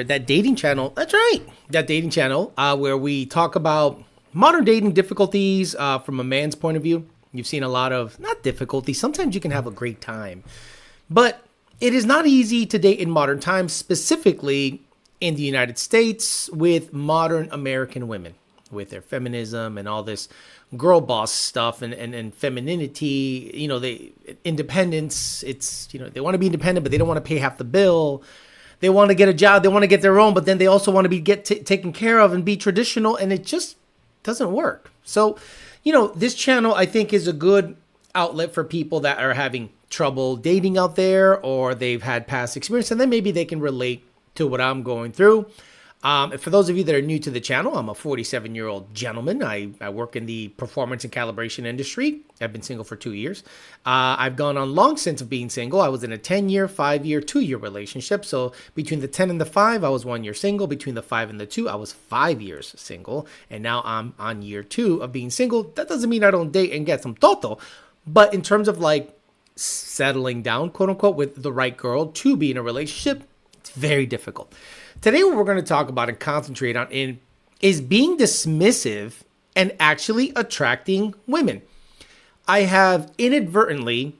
That dating channel, that's right. That dating channel where we talk about modern dating difficulties from a man's point of view. You've seen a lot of, not difficulty, sometimes you can have a great time. But it is not easy to date in modern times, specifically in the United States with modern American women, with their feminism and all this girl boss stuff and femininity, they independence. It's, they want to be independent, but they don't want to pay half the bill. They want to get a job. They want to get their own, but then they also want to be taken care of and be traditional. And it just doesn't work. So, this channel, I think, is a good outlet for people that are having trouble dating out there, or they've had past experience, and then maybe they can relate to what I'm going through. For those of you that are new to the channel, I'm a 47-year-old gentleman. I work in the performance and calibration industry. I've been single for 2 years. I've gone on long since of being single. I was in a 10-year, 5-year, 2-year relationship. So between the 10 and the 5, I was 1 year single. Between the 5 and the 2, I was 5 years single. And now I'm on year 2 of being single. That doesn't mean I don't date and get some toto. But in terms of like settling down, quote unquote, with the right girl to be in a relationship, it's very difficult. Today, what we're going to talk about and concentrate on is being dismissive and actually attracting women. I have inadvertently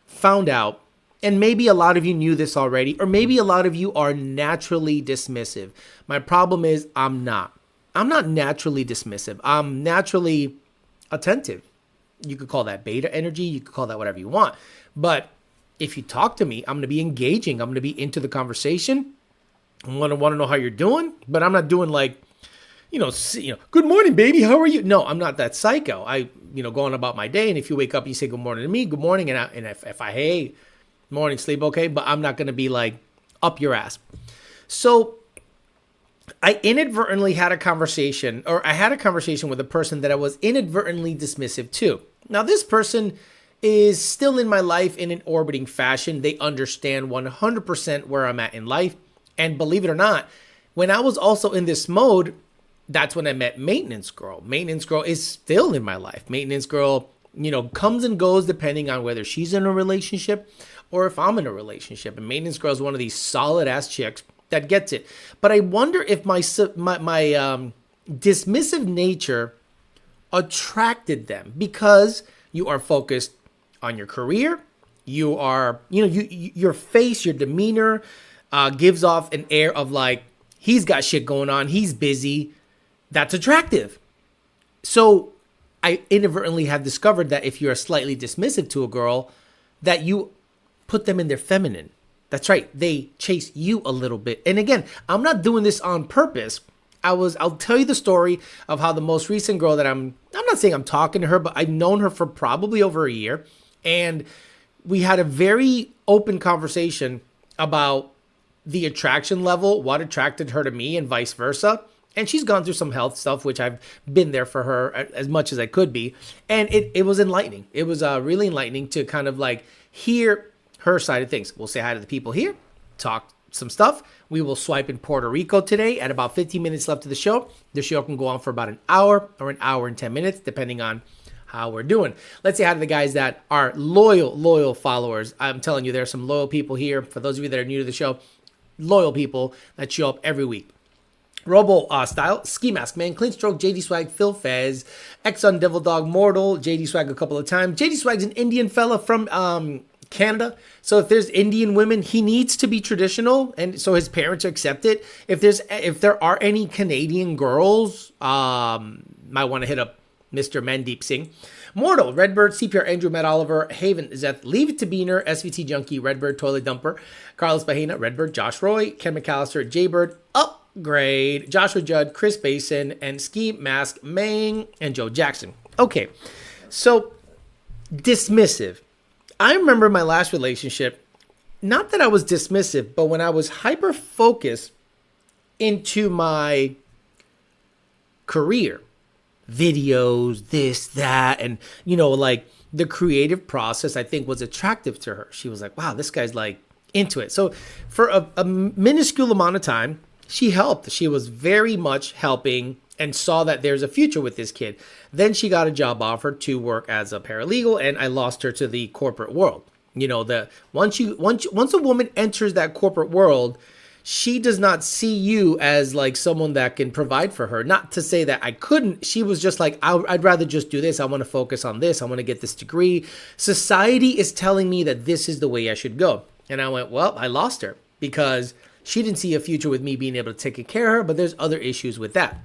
found out, and maybe a lot of you knew this already, or maybe a lot of you are naturally dismissive. My problem is I'm not. I'm not naturally dismissive. I'm naturally attentive. You could call that beta energy. You could call that whatever you want. But if you talk to me, I'm going to be engaging. I'm going to be into the conversation. I want to know how you're doing, but I'm not doing like, good morning, baby. How are you? No, I'm not that psycho. Going about my day. And if you wake up, you say good morning to me, good morning. And if I, hey, morning, sleep okay. But I'm not going to be like up your ass. So I inadvertently had a conversation with a person that I was inadvertently dismissive to. Now, this person is still in my life in an orbiting fashion. They understand 100% where I'm at in life. And believe it or not, when I was also in this mode, that's when I met Maintenance Girl. Maintenance Girl is still in my life. Maintenance Girl, comes and goes depending on whether she's in a relationship or if I'm in a relationship. And Maintenance Girl is one of these solid ass chicks that gets it. But I wonder if my dismissive nature attracted them, because you are focused on your career. You are, your face, your demeanor, gives off an air of like, he's got shit going on. He's busy. That's attractive. So I inadvertently have discovered that if you're slightly dismissive to a girl, that you put them in their feminine. That's right. They chase you a little bit. And again, I'm not doing this on purpose. I'll tell you the story of how the most recent girl that I'm not saying I'm talking to her, but I've known her for probably over a year. And we had a very open conversation about the attraction level, what attracted her to me and vice versa. And she's gone through some health stuff, which I've been there for her as much as I could be. And it was enlightening. It was really enlightening to kind of like hear her side of things. We'll say hi to the people here, talk some stuff. We will swipe in Puerto Rico today at about 15 minutes left of the show. The show can go on for about an hour or an hour and 10 minutes, depending on how we're doing. Let's say hi to the guys that are loyal followers. I'm telling you, there are some loyal people here. For those of you that are new to the show, loyal people that show up every week. Robo Style, Ski Mask Man, Clean Stroke, JD Swag, Phil Fez, Exxon Devil Dog Mortal, JD Swag a couple of times. JD Swag's an Indian fella from Canada. So if there's Indian women, he needs to be traditional, and so his parents accept it. If there are any Canadian girls, might want to hit up Mr. Mandeep Singh. Mortal, Redbird, CPR, Andrew, Matt Oliver, Haven, Zeth, Leave It to Beaner, SVT Junkie, Redbird, Toilet Dumper, Carlos Bahena, Redbird, Josh Roy, Ken McAllister, Jaybird, Upgrade, Joshua Judd, Chris Basin, and Ski Mask Mang, and Joe Jackson. Okay, so dismissive. I remember my last relationship, not that I was dismissive, but when I was hyper-focused into my career, videos, this, that, and, like the creative process, I think was attractive to her. She was like, wow, this guy's like into it. So for a minuscule amount of time, she helped. She was very much helping and saw that there's a future with this kid. Then she got a job offer to work as a paralegal, and I lost her to the corporate world. Once a woman enters that corporate world, she does not see you as like someone that can provide for her. Not to say that I couldn't. She was just like, I'd rather just do this. I want to focus on this. I want to get this degree. Society is telling me that this is the way I should go. And I went, well, I lost her because she didn't see a future with me being able to take care of her, but there's other issues with that.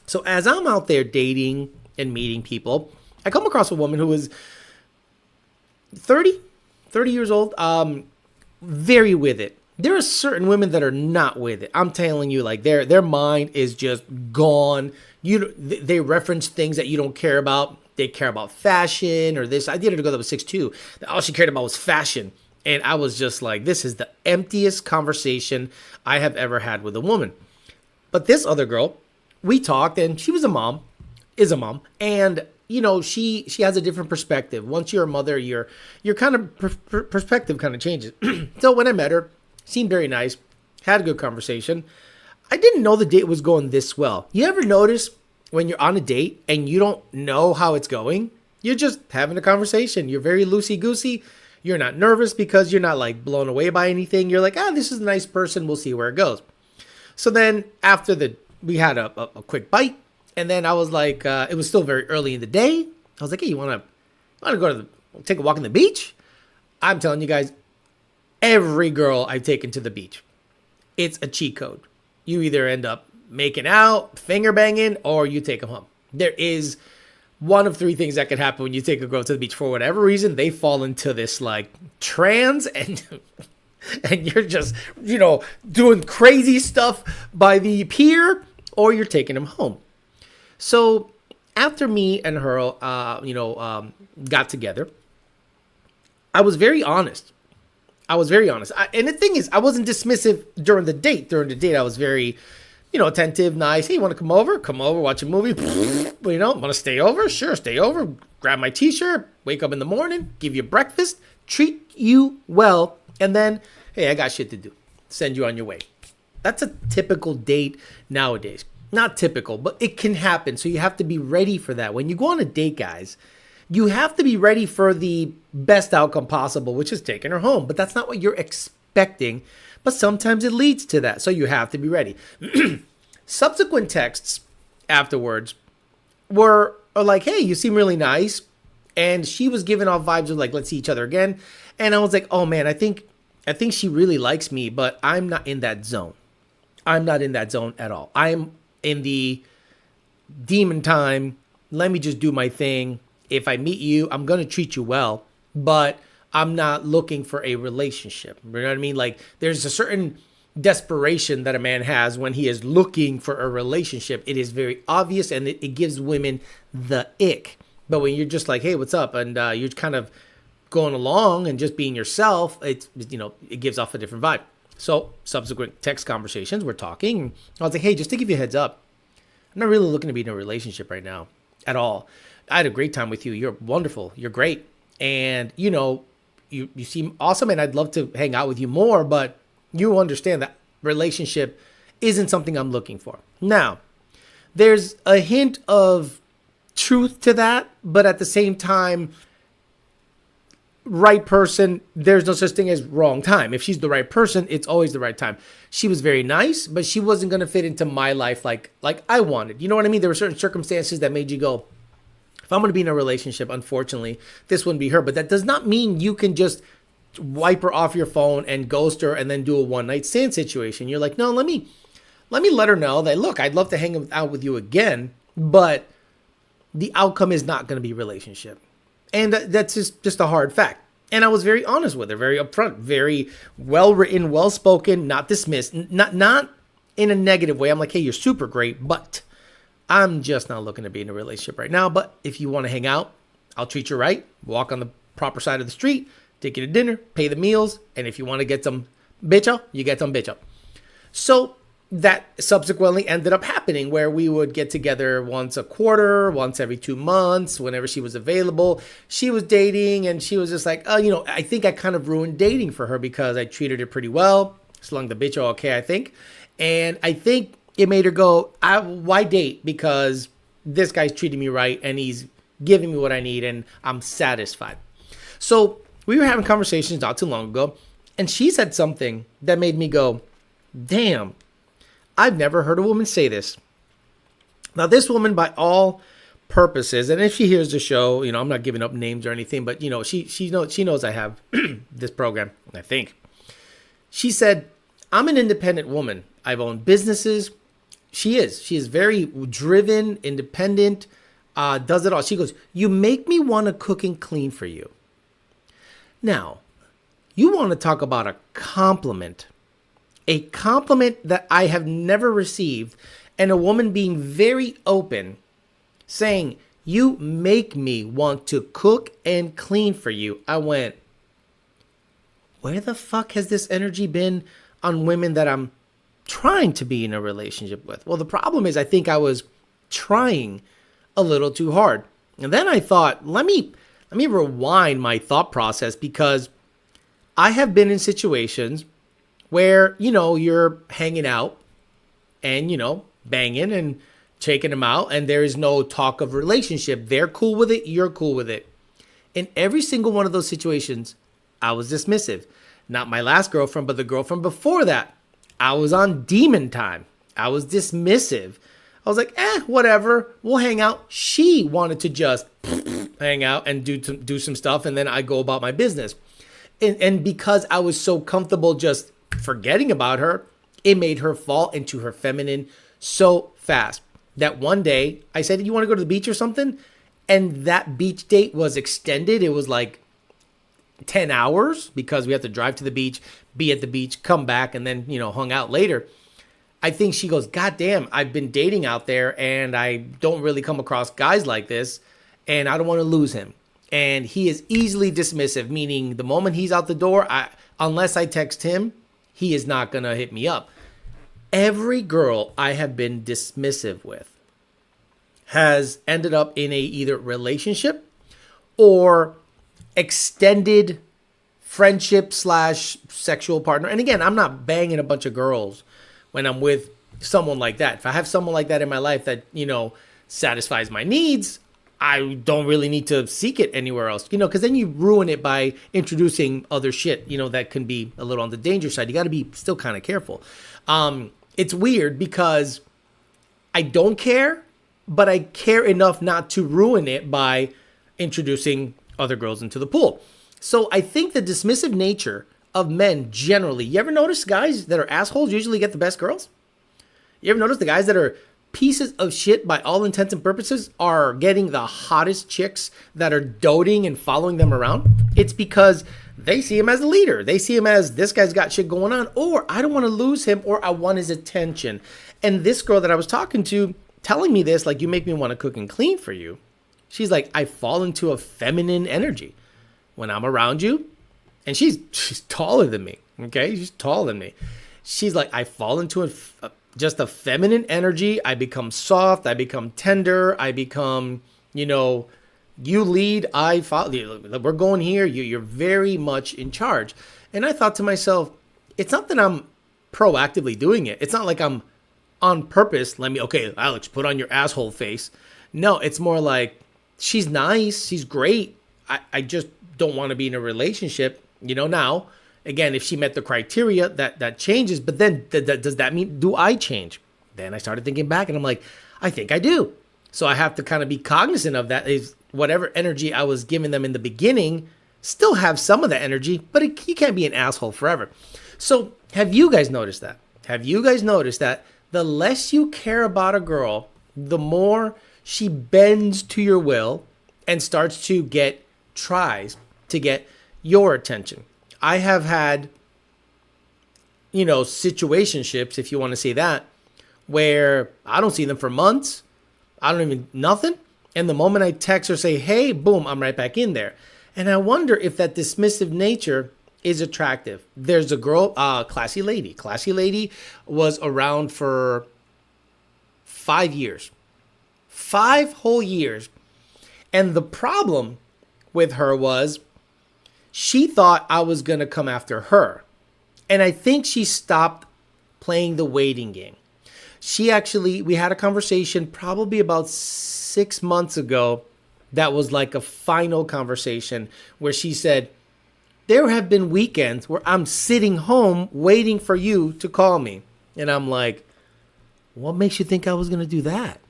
So as I'm out there dating and meeting people, I come across a woman who was 30 years old, very with it. There are certain women that are not with it. I'm telling you, like their mind is just gone. They reference things that you don't care about. They care about fashion or this. I dated a girl that was 6'2". All she cared about was fashion. And I was just like, this is the emptiest conversation I have ever had with a woman. But this other girl, we talked, and she was is a mom. And, you know, she has a different perspective. Once you're a mother, your kind of perspective kind of changes. So when I met her, seemed very nice, had a good conversation. I didn't know the date was going this well. You ever notice when you're on a date and you don't know how it's going? You're just having a conversation. You're very loosey-goosey. You're not nervous because you're not like blown away by anything. You're like, this is a nice person. We'll see where it goes. So then after we had a quick bite, and then I was like, it was still very early in the day. I was like, hey, you want to go take a walk on the beach? I'm telling you guys, every girl I've taken to the beach, it's a cheat code. You either end up making out, finger banging, or you take them home. There is one of three things that could happen when you take a girl to the beach. For whatever reason, they fall into this like trance and you're just, doing crazy stuff by the pier, or you're taking them home. So after me and her, got together, I was very honest. And the thing is, I wasn't dismissive during the date. During the date, I was very, attentive, nice. Hey, you want to come over? Come over, watch a movie. Want to stay over? Sure, stay over. Grab my t-shirt, wake up in the morning, give you breakfast, treat you well, and then, hey, I got shit to do. Send you on your way. That's a typical date nowadays. Not typical, but it can happen. So you have to be ready for that. When you go on a date, guys, you have to be ready for the best outcome possible, which is taking her home. But that's not what you're expecting. But sometimes it leads to that. So you have to be ready. Subsequent texts afterwards were like, hey, you seem really nice. And she was giving off vibes of like, let's see each other again. And I was like, oh man, I think she really likes me, but I'm not in that zone. I'm not in that zone at all. I'm in the demon time. Let me just do my thing. If I meet you, I'm going to treat you well, but I'm not looking for a relationship. You know what I mean? Like there's a certain desperation that a man has when he is looking for a relationship. It is very obvious and it gives women the ick. But when you're just like, hey, what's up? And you're kind of going along and just being yourself, it gives off a different vibe. So subsequent text conversations, we're talking. I was like, hey, just to give you a heads up, I'm not really looking to be in a relationship right now at all. I had a great time with you. You're wonderful. You're great. And, you seem awesome and I'd love to hang out with you more, but you understand that relationship isn't something I'm looking for. Now, there's a hint of truth to that, but at the same time, right person, there's no such thing as wrong time. If she's the right person, it's always the right time. She was very nice, but she wasn't going to fit into my life like I wanted. You know what I mean? There were certain circumstances that made you go, if I'm going to be in a relationship, unfortunately, this wouldn't be her. But that does not mean you can just wipe her off your phone and ghost her and then do a one-night stand situation. You're like, no, let me let her know that, look, I'd love to hang out with you again, but the outcome is not going to be relationship. And that's just a hard fact. And I was very honest with her, very upfront, very well-written, well-spoken, not dismissed, not in a negative way. I'm like, hey, you're super great, but I'm just not looking to be in a relationship right now. But if you want to hang out, I'll treat you right. Walk on the proper side of the street, take you to dinner, pay the meals. And if you want to get some bitcha, you get some bitcha. So that subsequently ended up happening where we would get together once a quarter, once every 2 months, whenever she was available. She was dating and she was just like, I think I kind of ruined dating for her because I treated her pretty well. Slung the bitch okay, I think. And I think it made her go, why date? Because this guy's treating me right and he's giving me what I need and I'm satisfied. So we were having conversations not too long ago and she said something that made me go, damn, I've never heard a woman say this. Now, this woman, by all purposes, and if she hears the show, I'm not giving up names or anything, but she knows I have this program, I think. She said, I'm an independent woman. I've owned businesses. She is very driven, independent, does it all. She goes, you make me want to cook and clean for you. Now, you want to talk about a compliment that I have never received, and a woman being very open, saying, you make me want to cook and clean for you. I went, where the fuck has this energy been on women that I'm trying to be in a relationship with? Well, the problem is I think I was trying a little too hard. And then I thought, let me rewind my thought process, because I have been in situations where, you're hanging out and, banging and checking them out, and there is no talk of relationship. They're cool with it. You're cool with it. In every single one of those situations, I was dismissive. Not my last girlfriend, but the girlfriend before that. I was on demon time. I was dismissive. I was like, whatever. We'll hang out. She wanted to just hang out and do some stuff, and then I go about my business. And because I was so comfortable just forgetting about her, it made her fall into her feminine so fast that one day I said, you want to go to the beach or something? And that beach date was extended. It was like 10 hours because we had to drive to the beach, be at the beach, come back, and then, hung out later. I think she goes, God damn, I've been dating out there and I don't really come across guys like this, and I don't want to lose him. And he is easily dismissive, meaning the moment he's out the door, unless I text him, he is not going to hit me up. Every girl I have been dismissive with has ended up in a either relationship or extended friendship / sexual partner. And again, I'm not banging a bunch of girls when I'm with someone like that. If I have someone like that in my life that, satisfies my needs, I don't really need to seek it anywhere else, because then you ruin it by introducing other shit, that can be a little on the danger side. You got to be still kind of careful. It's weird because I don't care, but I care enough not to ruin it by introducing other girls into the pool. So I think the dismissive nature of men generally, you ever notice guys that are assholes usually get the best girls? You ever notice the guys that are pieces of shit by all intents and purposes are getting the hottest chicks that are doting and following them around? It's because they see him as a leader. They see him as, this guy's got shit going on, or I don't want to lose him, or I want his attention. And this girl that I was talking to telling me this, like, you make me want to cook and clean for you. She's like, I fall into a feminine energy when I'm around you. And she's taller than me. Okay. She's taller than me. She's like, I fall into just a feminine energy. I become soft. I become tender. I become, you lead, I follow. We're going here. You're very much in charge. And I thought to myself, it's not that I'm proactively doing it. It's not like I'm on purpose. Okay, Alex, put on your asshole face. No, it's more like, she's nice. She's great. I just don't want to be in a relationship, now. Again, if she met the criteria, that changes. But then does that mean, do I change? Then I started thinking back and I'm like, I think I do. So I have to kind of be cognizant of that. Is whatever energy I was giving them in the beginning, still have some of that energy, but you can't be an asshole forever. So have you guys noticed that? Have you guys noticed that the less you care about a girl, the more she bends to your will and starts to tries to get your attention? I have had, situationships, if you want to say that, where I don't see them for months. I don't even, nothing. And the moment I text or say, hey, boom, I'm right back in there. And I wonder if that dismissive nature is attractive. There's a girl, Classy Lady. Classy Lady was around for 5 years. 5 whole years. And the problem with her was she thought I was going to come after her. And I think she stopped playing the waiting game. We had a conversation probably about 6 months ago. That was like a final conversation where she said, there have been weekends where I'm sitting home waiting for you to call me. And I'm like, what makes you think I was going to do that?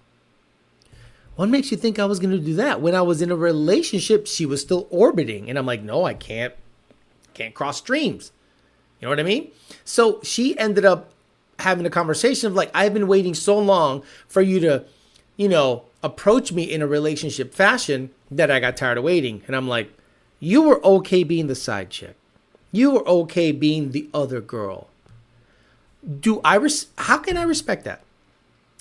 What makes you think I was going to do that? When I was in a relationship, she was still orbiting. And I'm like, no, I can't cross streams. You know what I mean? So she ended up having a conversation of like, I've been waiting so long for you to, approach me in a relationship fashion that I got tired of waiting. And I'm like, you were okay being the side chick. You were okay being the other girl. How can I respect that?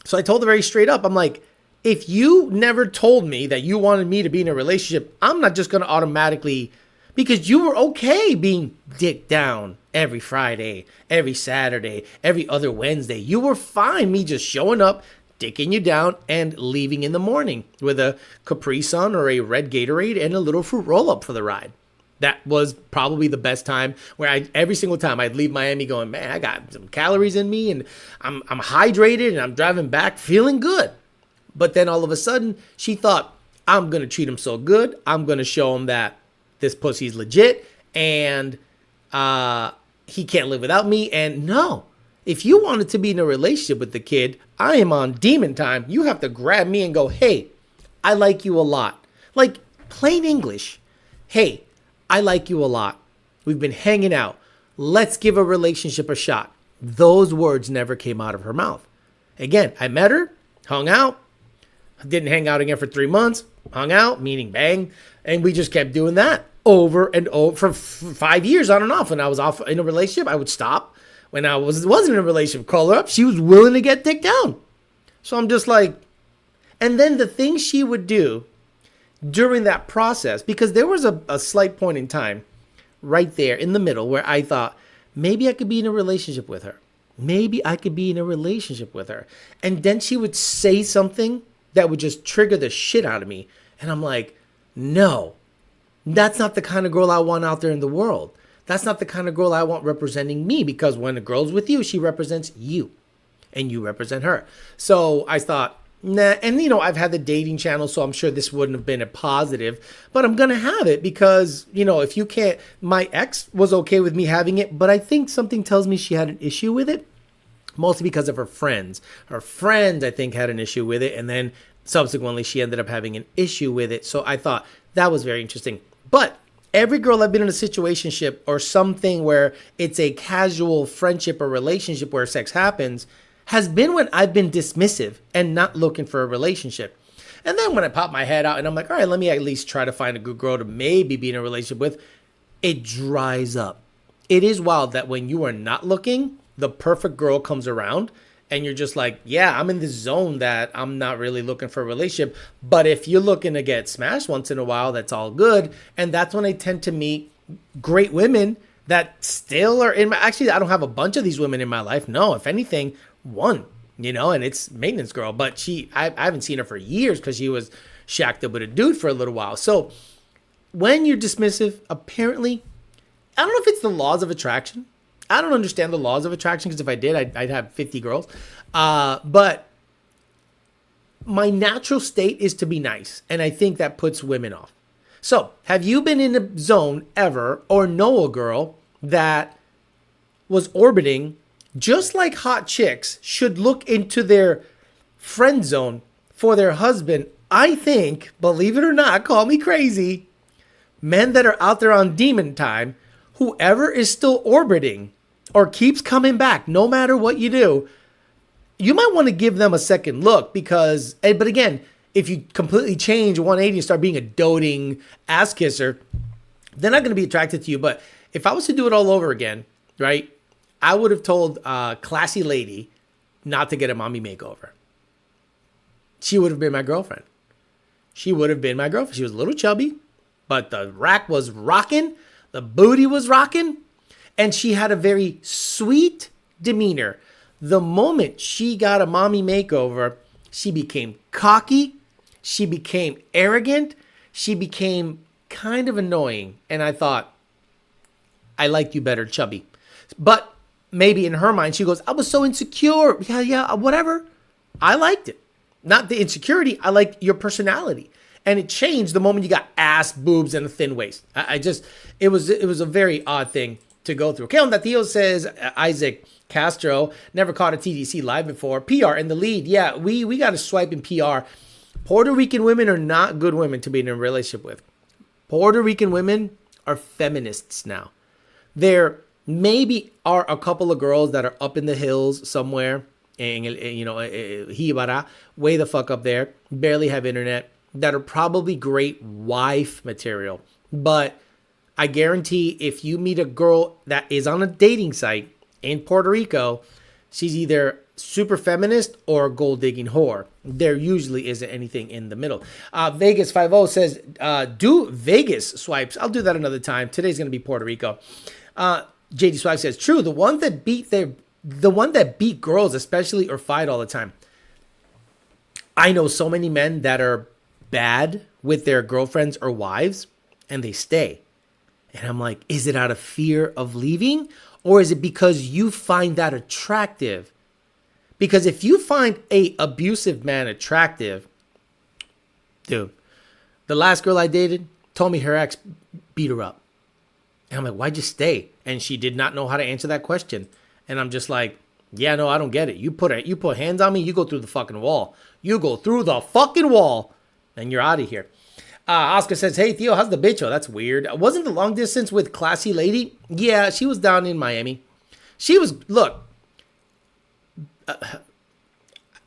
So I told her very straight up, I'm like, if you never told me that you wanted me to be in a relationship, I'm not just going to automatically, because you were okay being dick down every Friday, every Saturday, every other Wednesday. You were fine me just showing up, dicking you down, and leaving in the morning with a Capri Sun or a red Gatorade and a little fruit roll-up for the ride. That was probably the best time where every single time I'd leave Miami going, man, I got some calories in me and I'm hydrated and I'm driving back feeling good. But then all of a sudden she thought, I'm going to treat him so good. I'm going to show him that this pussy's legit and he can't live without me. And no, if you wanted to be in a relationship with the kid, I am on demon time. You have to grab me and go, hey, I like you a lot. Like plain English. Hey, I like you a lot. We've been hanging out. Let's give a relationship a shot. Those words never came out of her mouth. Again, I met her, hung out, didn't hang out again for 3 months, hung out, meaning bang, and we just kept doing that over and over for 5 years on and off. When I was off in a relationship, I would stop. When I wasn't in a relationship, call her up. She was willing to get dick down. So I'm just like, and then the things she would do during that process, because there was a slight point in time right there in the middle where I thought, maybe I could be in a relationship with her. Maybe I could be in a relationship with her. And then she would say something that would just trigger the shit out of me. And I'm like, no, that's not the kind of girl I want out there in the world. That's not the kind of girl I want representing me, because when a girl's with you, she represents you and you represent her. So I thought, nah, and I've had the dating channel, so I'm sure this wouldn't have been a positive, but I'm going to have it because, if you can't, my ex was okay with me having it, but I think something tells me she had an issue with it, mostly because of her friends. Her friends, I think, had an issue with it, and then subsequently she ended up having an issue with it. So I thought that was very interesting. But every girl I've been in a situationship or something where it's a casual friendship or relationship where sex happens has been when I've been dismissive and not looking for a relationship. And then when I pop my head out and I'm like, all right, let me at least try to find a good girl to maybe be in a relationship with, it dries up. It is wild that when you are not looking, the perfect girl comes around and you're just like, yeah, I'm in this zone that I'm not really looking for a relationship. But if you're looking to get smashed once in a while, that's all good. And that's when I tend to meet great women that still are in my, actually, I don't have a bunch of these women in my life. No, if anything, one, and it's maintenance girl, but I haven't seen her for years because she was shacked up with a dude for a little while. So when you're dismissive, apparently, I don't know if it's the laws of attraction. I don't understand the laws of attraction, because if I did, I'd have 50 girls. But my natural state is to be nice, and I think that puts women off. So have you been in a zone ever, or know a girl that was orbiting just like hot chicks should look into their friend zone for their husband? I think, believe it or not, call me crazy, men that are out there on demon time, whoever is still orbiting or keeps coming back, no matter what you do, you might want to give them a second look, because, but again, if you completely change 180 and start being a doting ass kisser, they're not going to be attracted to you. But if I was to do it all over again, right, I would have told a classy lady not to get a mommy makeover. She would have been my girlfriend. She would have been my girlfriend. She was a little chubby, but the rack was rocking. The booty was rocking. And she had a very sweet demeanor. The moment she got a mommy makeover, she became cocky. She became arrogant. She became kind of annoying. And I thought, I like you better chubby. But maybe in her mind, she goes, I was so insecure. Yeah, whatever. I liked it. Not the insecurity. I liked your personality. And it changed the moment you got ass, boobs, and a thin waist. It was a very odd thing to go through. Okay, on that Theo says, Isaac Castro, never caught a TDC live before. PR in the lead. Yeah, we got to swipe in PR. Puerto Rican women are not good women to be in a relationship with. Puerto Rican women are feminists now. There maybe are a couple of girls that are up in the hills somewhere, Jibara, way the fuck up there, barely have internet, that are probably great wife material. But I guarantee if you meet a girl that is on a dating site in Puerto Rico, she's either super feminist or a gold digging whore. There usually isn't anything in the middle. Vegas 50 says, do Vegas swipes. I'll do that another time. Today's going to be Puerto Rico. JD Swipe says, true. The one that beat girls, especially, or fight all the time. I know so many men that are bad with their girlfriends or wives, and they stay. And I'm like, is it out of fear of leaving? Or is it because you find that attractive? Because if you find a abusive man attractive, dude, the last girl I dated told me her ex beat her up. And I'm like, why'd you stay? And she did not know how to answer that question. And I'm just like, yeah, no, I don't get it. You put hands on me, you go through the fucking wall. You go through the fucking wall, and you're out of here. Oscar says, hey, Theo, how's the bitch? Oh, that's weird. Wasn't the long distance with Classy Lady? Yeah, she was down in Miami. She was, look,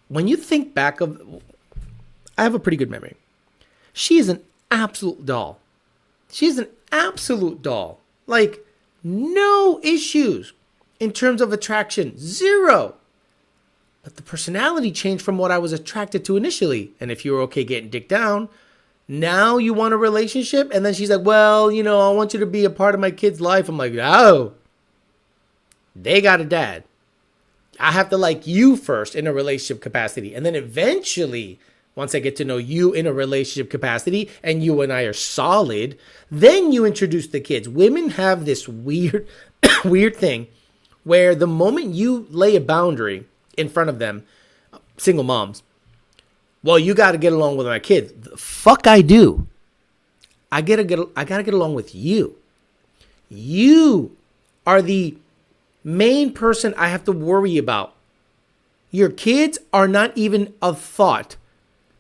when you think back I have a pretty good memory. She is an absolute doll. She's an absolute doll. Like, no issues in terms of attraction. Zero. But the personality changed from what I was attracted to initially. And if you were okay getting dick down, now you want a relationship? And then she's like, well, I want you to be a part of my kid's life. I'm like, oh, they got a dad. I have to like you first in a relationship capacity. And then eventually, once I get to know you in a relationship capacity and you and I are solid, then you introduce the kids. Women have this weird thing where the moment you lay a boundary in front of them, single moms, well, you got to get along with my kids. The fuck I do. I gotta get along with you. You are the main person I have to worry about. Your kids are not even a thought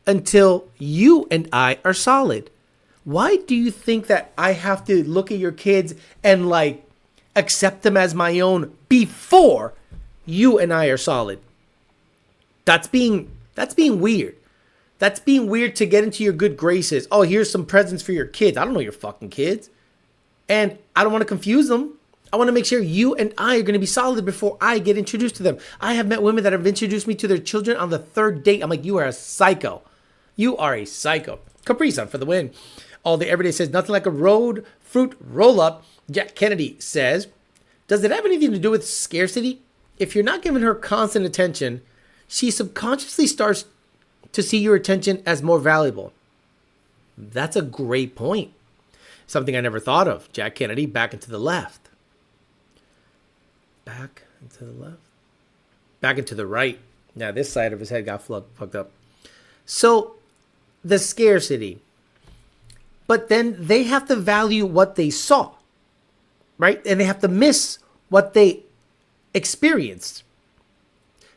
until you and I are solid. Why do you think that I have to look at your kids and like accept them as my own before you and I are solid? That's being weird. That's being weird to get into your good graces. Oh, here's some presents for your kids. I don't know your fucking kids. And I don't want to confuse them. I want to make sure you and I are going to be solid before I get introduced to them. I have met women that have introduced me to their children on the third date. I'm like, you are a psycho. You are a psycho. Capri Sun for the win. All Day Everyday says, nothing like a road fruit roll-up. Jack Kennedy says, does it have anything to do with scarcity? If you're not giving her constant attention, she subconsciously starts to see your attention as more valuable. That's a great point. Something I never thought of. Jack Kennedy, back and to the left. Back and to the left. Back and to the right. Now this side of his head got fucked up. So, the scarcity. But then they have to value what they saw. Right? And they have to miss what they experienced.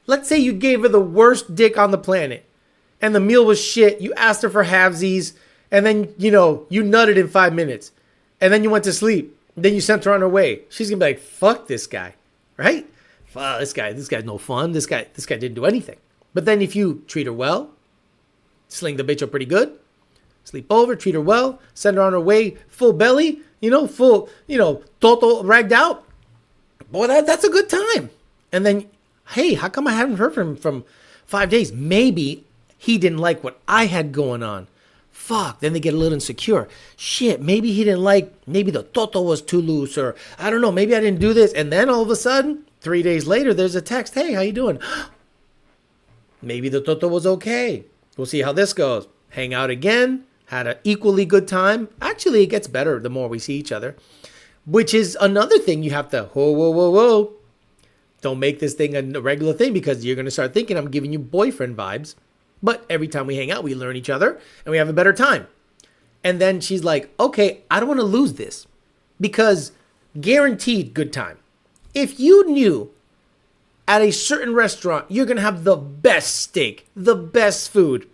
Let's say you gave her the worst dick on the planet. And the meal was shit. You asked her for halvesies. And then, you nutted in 5 minutes. And then you went to sleep. Then you sent her on her way. She's going to be like, fuck this guy. Right? Wow, this guy's no fun. This guy didn't do anything. But then if you treat her well, sling the bitch up pretty good, sleep over, treat her well, send her on her way, full belly, full, toto ragged out. Boy, that's a good time. And then, hey, how come I haven't heard from him from 5 days? Maybe he didn't like what I had going on. Fuck, then they get a little insecure. Shit, maybe he didn't maybe the toto was too loose, or I don't know, maybe I didn't do this. And then all of a sudden, 3 days later, there's a text. Hey, how you doing? Maybe the toto was okay. We'll see how this goes. Hang out again, had an equally good time. Actually, it gets better the more we see each other, which is another thing you have to, whoa. Don't make this thing a regular thing, because you're going to start thinking I'm giving you boyfriend vibes. But every time we hang out, we learn each other and we have a better time. And then she's like, okay, I don't want to lose this because guaranteed good time. If you knew at a certain restaurant, you're going to have the best steak, the best food,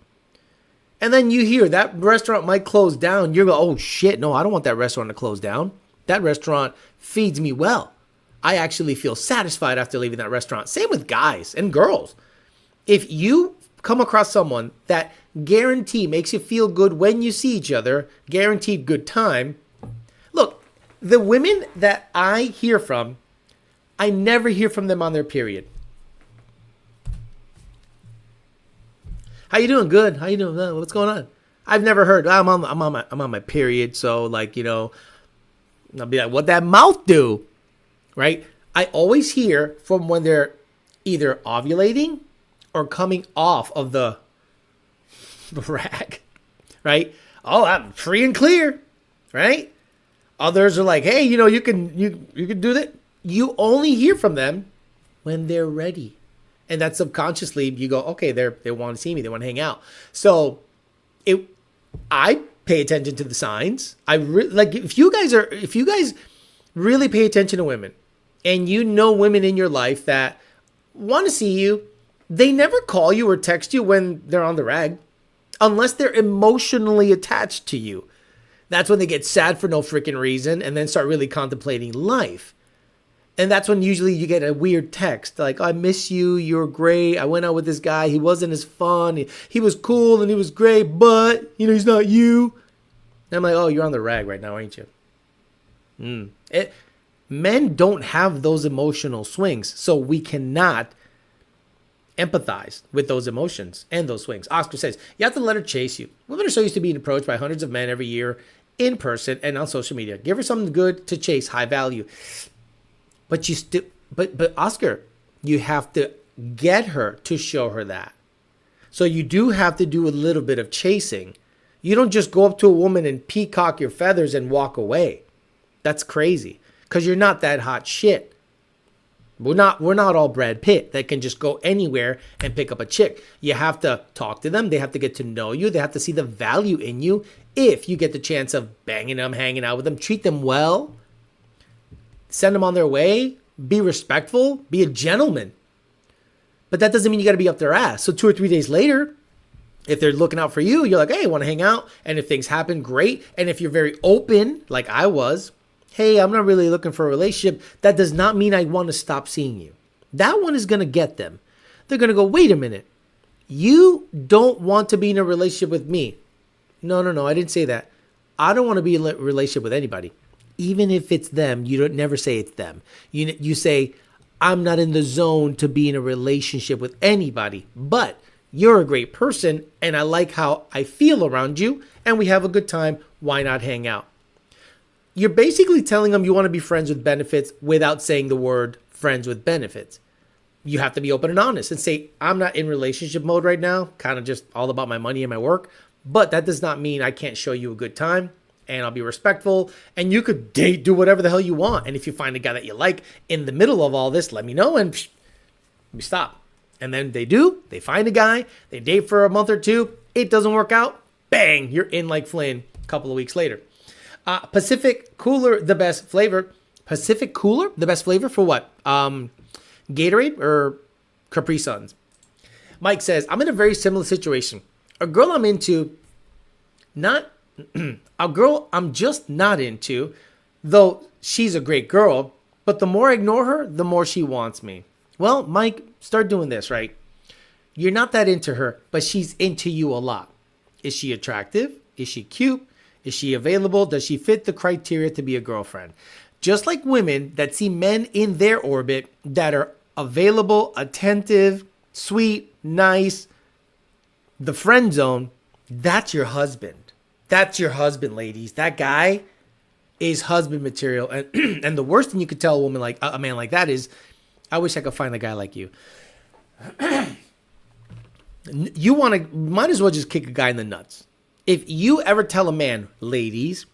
and then you hear that restaurant might close down, you're going, oh shit, no, I don't want that restaurant to close down. That restaurant feeds me well. I actually feel satisfied after leaving that restaurant. Same with guys and girls. If you come across someone that guarantee makes you feel good when you see each other, guaranteed good time. Look, the women that I hear from, I never hear from them on their period. How you doing? Good. How you doing? What's going on? I've never heard. I'm on my period, so like, you know, I'll be like, what that mouth do? Right? I always hear from when they're either ovulating or coming off of the rag, right? Oh, I'm free and clear, right? Others are like, hey, you know, you can do that. You only hear from them when they're ready. And that subconsciously you go, okay, they want to see me, they want to hang out. So I pay attention to the signs. Like if you guys really pay attention to women and you know women in your life that want to see you, they never call you or text you when they're on the rag unless they're emotionally attached to you. That's when they get sad for no freaking reason and then start really contemplating life. And that's when usually you get a weird text like, I miss you, you're great, I went out with this guy, he wasn't as fun, he was cool and he was great, but, you know, he's not you. And I'm like, oh, you're on the rag right now, ain't you? Men don't have those emotional swings, so we cannot empathize with those emotions and those swings. Oscar says, you have to let her chase you. Women are so used to being approached by hundreds of men every year in person and on social media. Give her something good to chase, high value. But but Oscar, you have to get her to show her that. So you do have to do a little bit of chasing. You don't just go up to a woman and peacock your feathers and walk away. That's crazy because you're not that hot shit. We're not all Brad Pitt that can just go anywhere and pick up a chick. You have to talk to them. They have to get to know you. They have to see the value in you. If you get the chance of banging them, hanging out with them, treat them well. Send them on their way, be respectful, be a gentleman. But that doesn't mean you got to be up their ass. So 2 or 3 days later, if they're looking out for you, you're like, hey, want to hang out? And if things happen, great. And if you're very open, like I was, hey, I'm not really looking for a relationship. That does not mean I want to stop seeing you. That one is going to get them. They're going to go, wait a minute. You don't want to be in a relationship with me. No, I didn't say that. I don't want to be in a relationship with anybody. Even if it's them, you don't never say it's them. You say, I'm not in the zone to be in a relationship with anybody, but you're a great person and I like how I feel around you and we have a good time. Why not hang out? You're basically telling them you want to be friends with benefits without saying the word friends with benefits. You have to be open and honest and say, I'm not in relationship mode right now, kind of just all about my money and my work, but that does not mean I can't show you a good time. And I'll be respectful, and you could date, do whatever the hell you want. And if you find a guy that you like in the middle of all this, let me know, and we stop. And then they find a guy, they date for a month or two, it doesn't work out, bang, you're in like Flynn a couple of weeks later. Pacific Cooler, the best flavor. Pacific Cooler, the best flavor for what? Gatorade or Capri Suns? Mike says, I'm in a very similar situation. A girl I'm into, a girl I'm just not into, though she's a great girl, but the more I ignore her, the more she wants me. Well, Mike, start doing this, right? You're not that into her, but she's into you a lot. Is she attractive? Is she cute? Is she available? Does she fit the criteria to be a girlfriend? Just like women that see men in their orbit that are available, attentive, sweet, nice, the friend zone, that's your husband. That's your husband, ladies. That guy is husband material. And and the worst thing you could tell a man like that is, I wish I could find a guy like you. Might as well just kick a guy in the nuts. If you ever tell a man, ladies,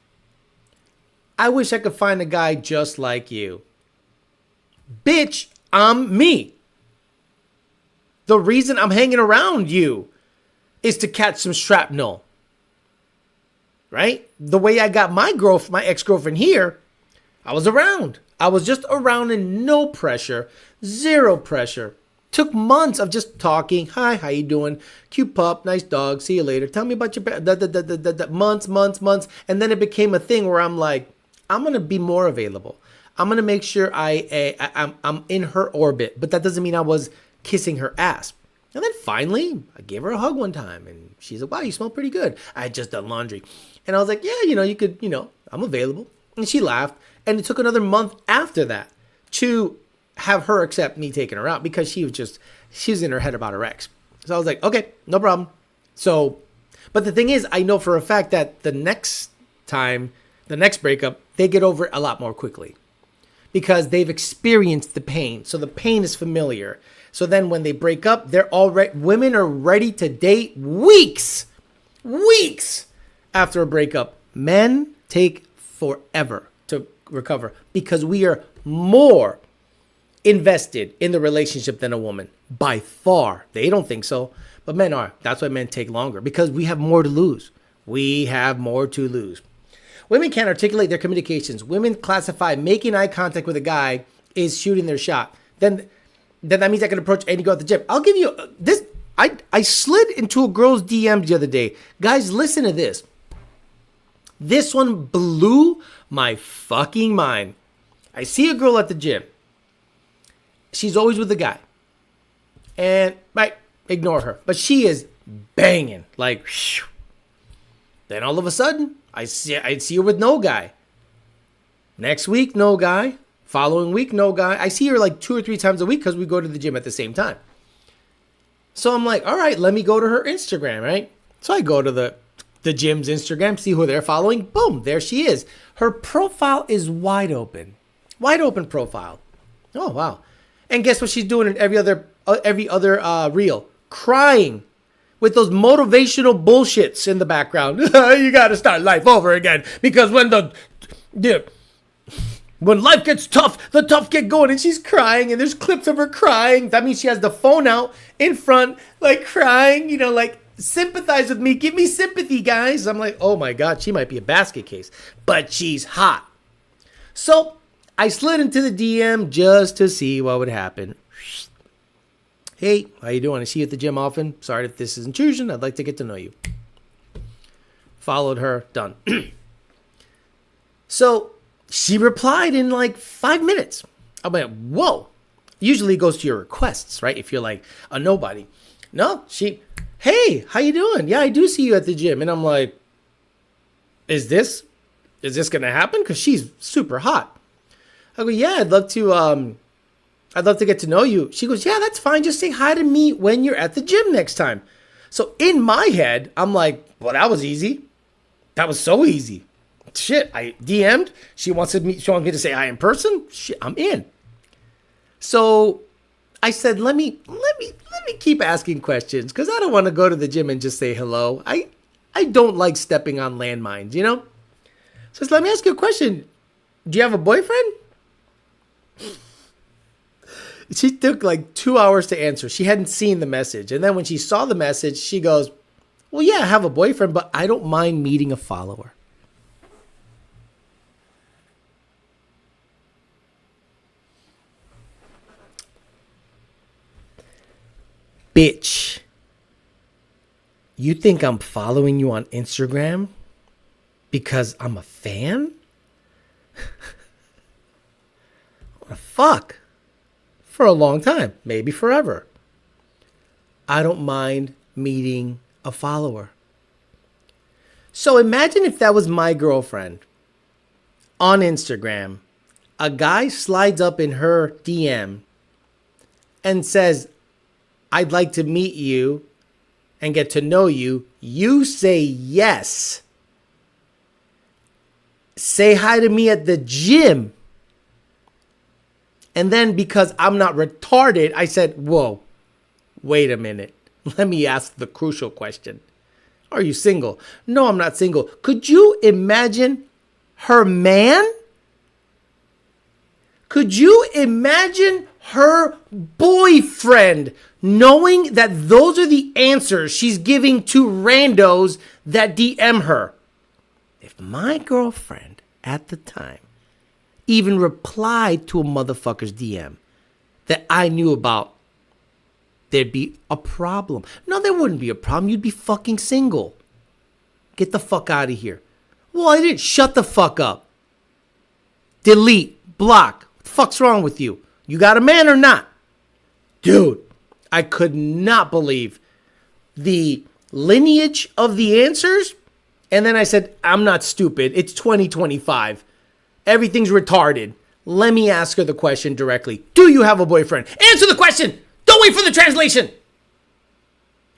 I wish I could find a guy just like you. Bitch, I'm me. The reason I'm hanging around you is to catch some shrapnel. Right? The way I got my ex-girlfriend here, I was around. I was just around and no pressure, zero pressure. Took months of just talking. Hi, how you doing? Cute pup, nice dog. See you later. Tell me about your months. And then it became a thing where I'm like, I'm going to be more available. I'm going to make sure I'm in her orbit. But that doesn't mean I was kissing her ass. And then finally, I gave her a hug one time. And she's like, wow, you smell pretty good. I had just done laundry. And I was like, yeah, you could, I'm available. And she laughed. And it took another month after that to have her accept me taking her out because she was in her head about her ex. So I was like, okay, no problem. So, but the thing is, I know for a fact that the next breakup, they get over it a lot more quickly because they've experienced the pain. So the pain is familiar. So then when they break up, women are ready to date weeks after a breakup. Men take forever to recover because we are more invested in the relationship than a woman by far. They don't think so, but men are. That's why men take longer because we have more to lose. Women can't articulate their communications. Women classify making eye contact with a guy is shooting their shot. Then that means I can approach any girl at the gym. I'll give you this. I slid into a girl's DMs the other day. Guys, listen to this. This one blew my fucking mind. I see a girl at the gym. She's always with a guy. And, ignore her. But she is banging. Like, whew. Then all of a sudden, I'd see her with no guy. Next week, no guy. Following week, no guy. I see her like 2 or 3 times a week because we go to the gym at the same time. So I'm like, all right, let me go to her Instagram, right? So I go to the gym's Instagram, see who they're following. Boom, there she is. Her profile is wide open. Wide open profile. Oh, wow. And guess what she's doing in every other reel? Crying with those motivational bullshits in the background. You got to start life over again because when life gets tough, the tough get going. And she's crying and there's clips of her crying. That means she has the phone out in front, like crying, like sympathize with me. Give me sympathy, guys. I'm like, oh my God, she might be a basket case, but she's hot. So I slid into the DM just to see what would happen. Hey, how you doing? I see you at the gym often. Sorry if this is intrusion. I'd like to get to know you. Followed her. Done. So she replied in like 5 minutes. I'm like, whoa. Usually it goes to your requests, right? If you're like a nobody. No, hey, how you doing? Yeah, I do see you at the gym. And I'm like, is this going to happen? Because she's super hot. I go, yeah, I'd love to get to know you. She goes, yeah, that's fine. Just say hi to me when you're at the gym next time. So in my head, I'm like, well, that was easy. That was so easy. Shit, I DM'd. She wants me to say hi in person. Shit, I'm in. So I said, let me keep asking questions because I don't want to go to the gym and just say hello. I don't like stepping on landmines, So let me ask you a question. Do you have a boyfriend? She took like 2 hours to answer. She hadn't seen the message. And then when she saw the message, she goes, well, yeah, I have a boyfriend, but I don't mind meeting a follower. Bitch, you think I'm following you on Instagram because I'm a fan? What the fuck? For a long time, maybe forever. I don't mind meeting a follower. So imagine if that was my girlfriend on Instagram. A guy slides up in her DM and says, I'd like to meet you and get to know you. You say yes. Say hi to me at the gym. And then because I'm not retarded, I said, whoa, wait a minute. Let me ask the crucial question. Are you single? No, I'm not single. Could you imagine her man? Could you imagine her boyfriend, knowing that those are the answers she's giving to randos that DM her. If my girlfriend at the time even replied to a motherfucker's DM that I knew about, there'd be a problem. No, there wouldn't be a problem. You'd be fucking single. Get the fuck out of here. Well, I didn't. Shut the fuck up. Delete. Block. What the fuck's wrong with you? You got a man or not? Dude, I could not believe the lineage of the answers. And then I said, I'm not stupid. It's 2025. Everything's retarded. Let me ask her the question directly. Do you have a boyfriend? Answer the question. Don't wait for the translation.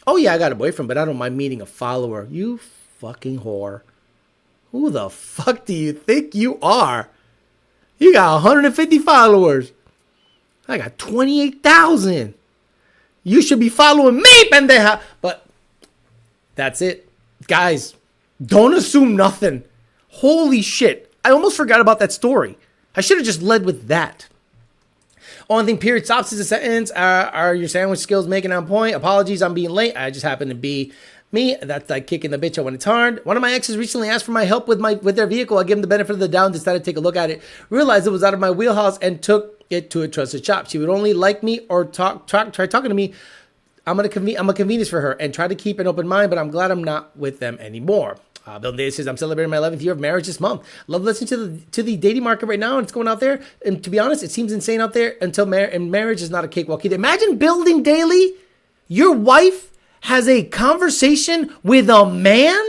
Oh, yeah, I got a boyfriend, but I don't mind meeting a follower. You fucking whore. Who the fuck do you think you are? You got 150 followers. I got 28,000. You should be following me, pendeja. But that's it. Guys, don't assume nothing. Holy shit. I almost forgot about that story. I should have just led with that. Only thing period stops is a sentence. Are your sandwich skills making on point? Apologies, I'm being late. I just happen to be me. That's like kicking the bitch out when it's hard. One of my exes recently asked for my help with their vehicle. I gave them the benefit of the doubt, decided to take a look at it, realized it was out of my wheelhouse, and took it to a trusted shop. She would only like me or try talking to me. I'm a convenience for her and try to keep an open mind, but I'm glad I'm not with them anymore. Bill Davis says, I'm celebrating my 11th year of marriage this month. Love listening to the dating market right now, and it's going out there. And to be honest, it seems insane out there until marriage is not a cakewalk either. Imagine building daily. Your wife has a conversation with a man,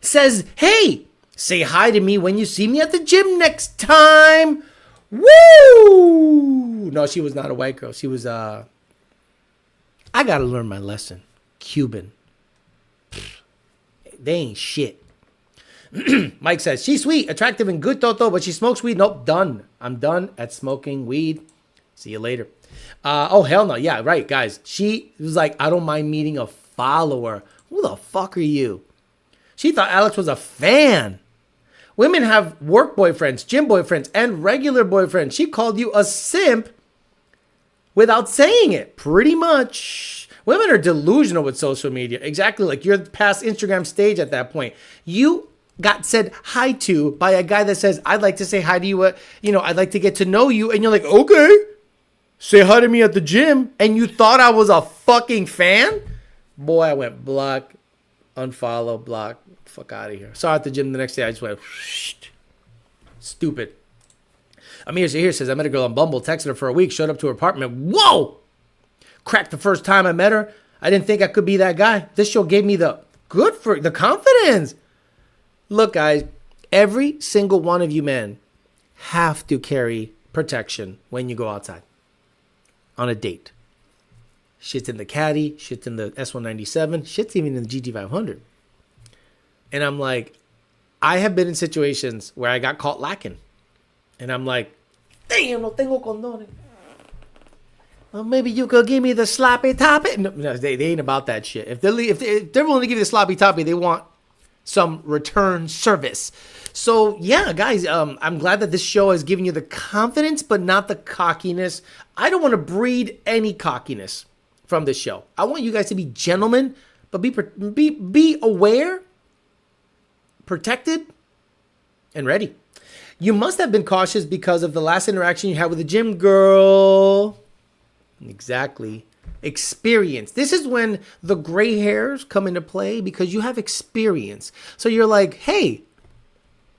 says, hey, say hi to me when you see me at the gym next time. Woo! No, she was not a white girl. She was, I got to learn my lesson. Cuban. They ain't shit. Mike says, she's sweet, attractive, and good, Toto, but she smokes weed. Nope, done. I'm done at smoking weed. See you later. Oh, hell no. Yeah, right, guys. She was like, I don't mind meeting a follower. Who the fuck are you? She thought Alex was a fan. Women have work boyfriends, gym boyfriends, and regular boyfriends. She called you a simp without saying it. Pretty much. Women are delusional with social media. Exactly, like you're past Instagram stage at that point. You got said hi to by a guy that says, I'd like to say hi to you. I'd like to get to know you. And you're like, okay, say hi to me at the gym. And you thought I was a fucking fan? Boy, I went block, unfollow, block, fuck out of here. Saw at the gym the next day. I just went, stupid. Amir here says, I met a girl on Bumble, texted her for a week, showed up to her apartment. Whoa! Cracked the first time I met her. I didn't think I could be that guy. This show gave me the confidence. Look, guys, every single one of you men have to carry protection when you go outside on a date. Shit's in the Caddy, shit's in the S197, shit's even in the GT500. And I'm like, I have been in situations where I got caught lacking. And I'm like, damn, no tengo condones. Well, maybe you could give me the sloppy toppy. No, they ain't about that shit. If they're willing to give you the sloppy toppy, they want some return service. So yeah, guys, I'm glad that this show has given you the confidence, but not the cockiness. I don't want to breed any cockiness from this show. I want you guys to be gentlemen, but be aware, protected, and ready. You must have been cautious because of the last interaction you had with the gym girl. Exactly. Experience. This is when the gray hairs come into play because you have experience. So you're like, hey,